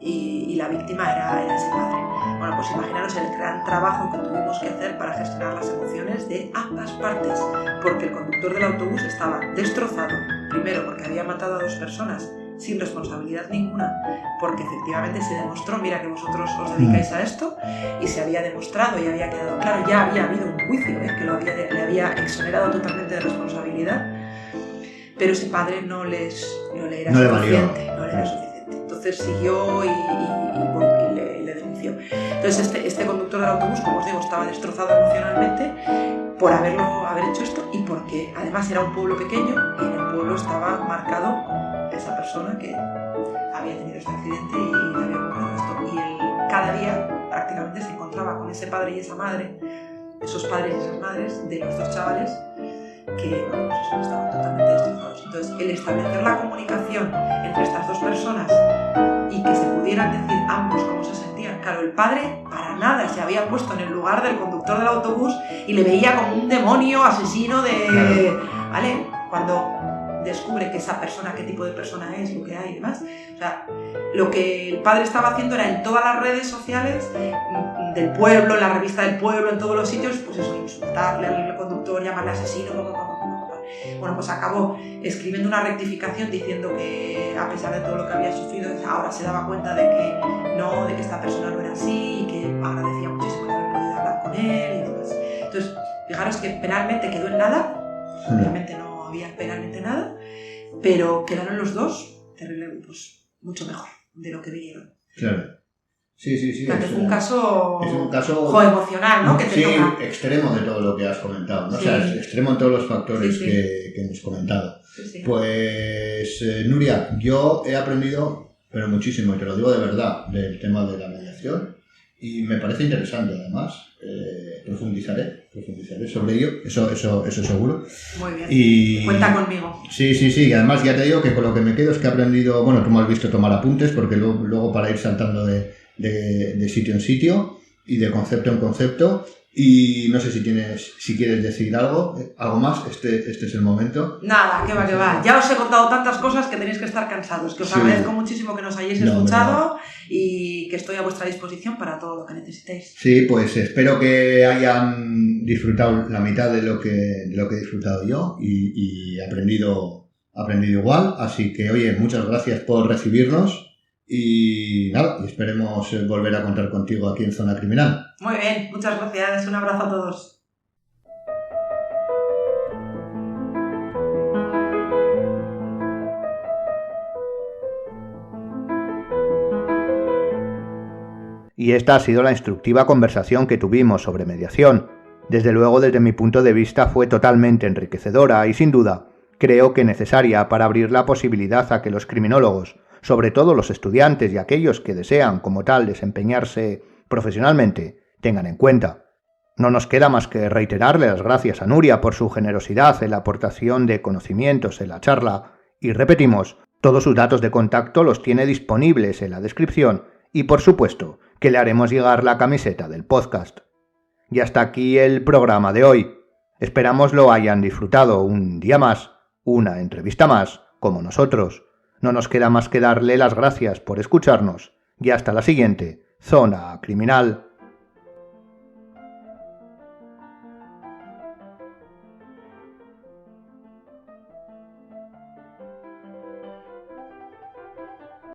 y la víctima era ese padre. Bueno, pues imaginaros el gran trabajo que tuvimos que hacer para gestionar las emociones de ambas partes, porque el conductor del autobús estaba destrozado, primero porque había matado a 2 personas sin responsabilidad ninguna, porque efectivamente se demostró, mira que vosotros os dedicáis a esto, y se había demostrado y había quedado claro, ya había habido un juicio que le había exonerado totalmente de responsabilidad, pero ese padre no le era suficiente. Entonces siguió y le denunció. Entonces este conductor del autobús, como os digo, estaba destrozado emocionalmente por haber hecho esto y porque además era un pueblo pequeño y en el pueblo estaba marcado esa persona que había tenido este accidente y le había ocurrido esto. Y él cada día prácticamente se encontraba con ese padre y esa madre, esos padres y esas madres de los 2 chavales que estaban totalmente destrozados. Entonces, el establecer la comunicación entre estas 2 personas y que se pudieran decir ambos cómo se sentían. Claro, el padre para nada se había puesto en el lugar del conductor del autobús y le veía como un demonio asesino ¿vale? Cuando descubre que esa persona, qué tipo de persona es, lo que hay y demás. O sea, lo que el padre estaba haciendo era en todas las redes sociales del pueblo, en la revista del pueblo, en todos los sitios, pues eso, insultarle al conductor, llamarle asesino, Bueno, pues acabó escribiendo una rectificación diciendo que a pesar de todo lo que había sufrido, ahora se daba cuenta de que esta persona no era así y que agradecía muchísimo de haber podido hablar con él y demás. Entonces, fijaros que penalmente quedó en nada, realmente no había penalmente nada, pero quedaron los 2 terrible, pues, mucho mejor de lo que vinieron. Claro. Sí. Claro, es un caso emocional, ¿no? Que te sí, toca. Extremo de todo lo que has comentado, ¿no? Sí. O sea, es extremo en todos los factores que hemos comentado. Sí. Pues, Nuria, yo he aprendido, pero muchísimo, y te lo digo de verdad, del tema de la mediación, y me parece interesante, además. Profundizaré sobre ello, eso seguro. Muy bien, y cuenta conmigo. Sí, y además ya te digo que con lo que me quedo es que he aprendido, bueno, tú me has visto tomar apuntes, porque luego para ir saltando de sitio en sitio y de concepto en concepto, y no sé si quieres decir algo más, este es el momento. Nada, que va. Ya os he contado tantas cosas que tenéis que estar cansados, que os agradezco muchísimo que nos hayáis escuchado y que estoy a vuestra disposición para todo lo que necesitéis. Sí, pues espero que hayan disfrutado la mitad de lo que he disfrutado yo y aprendido igual, así que oye, muchas gracias por recibirnos. Y nada, esperemos volver a contar contigo aquí en Zona Criminal. Muy bien, muchas gracias. Un abrazo a todos. Y esta ha sido la instructiva conversación que tuvimos sobre mediación. Desde luego, desde mi punto de vista, fue totalmente enriquecedora y, sin duda, creo que necesaria para abrir la posibilidad a que los criminólogos, sobre todo los estudiantes y aquellos que desean como tal desempeñarse profesionalmente, tengan en cuenta. No nos queda más que reiterarle las gracias a Nuria por su generosidad en la aportación de conocimientos en la charla y repetimos Todos sus datos de contacto los tiene disponibles en la descripción y por supuesto que le haremos llegar la camiseta del podcast. Y hasta aquí el programa de hoy. Esperamos lo hayan disfrutado un día más, una entrevista más, como nosotros. No nos queda más que darle las gracias por escucharnos y hasta la siguiente Zona Criminal.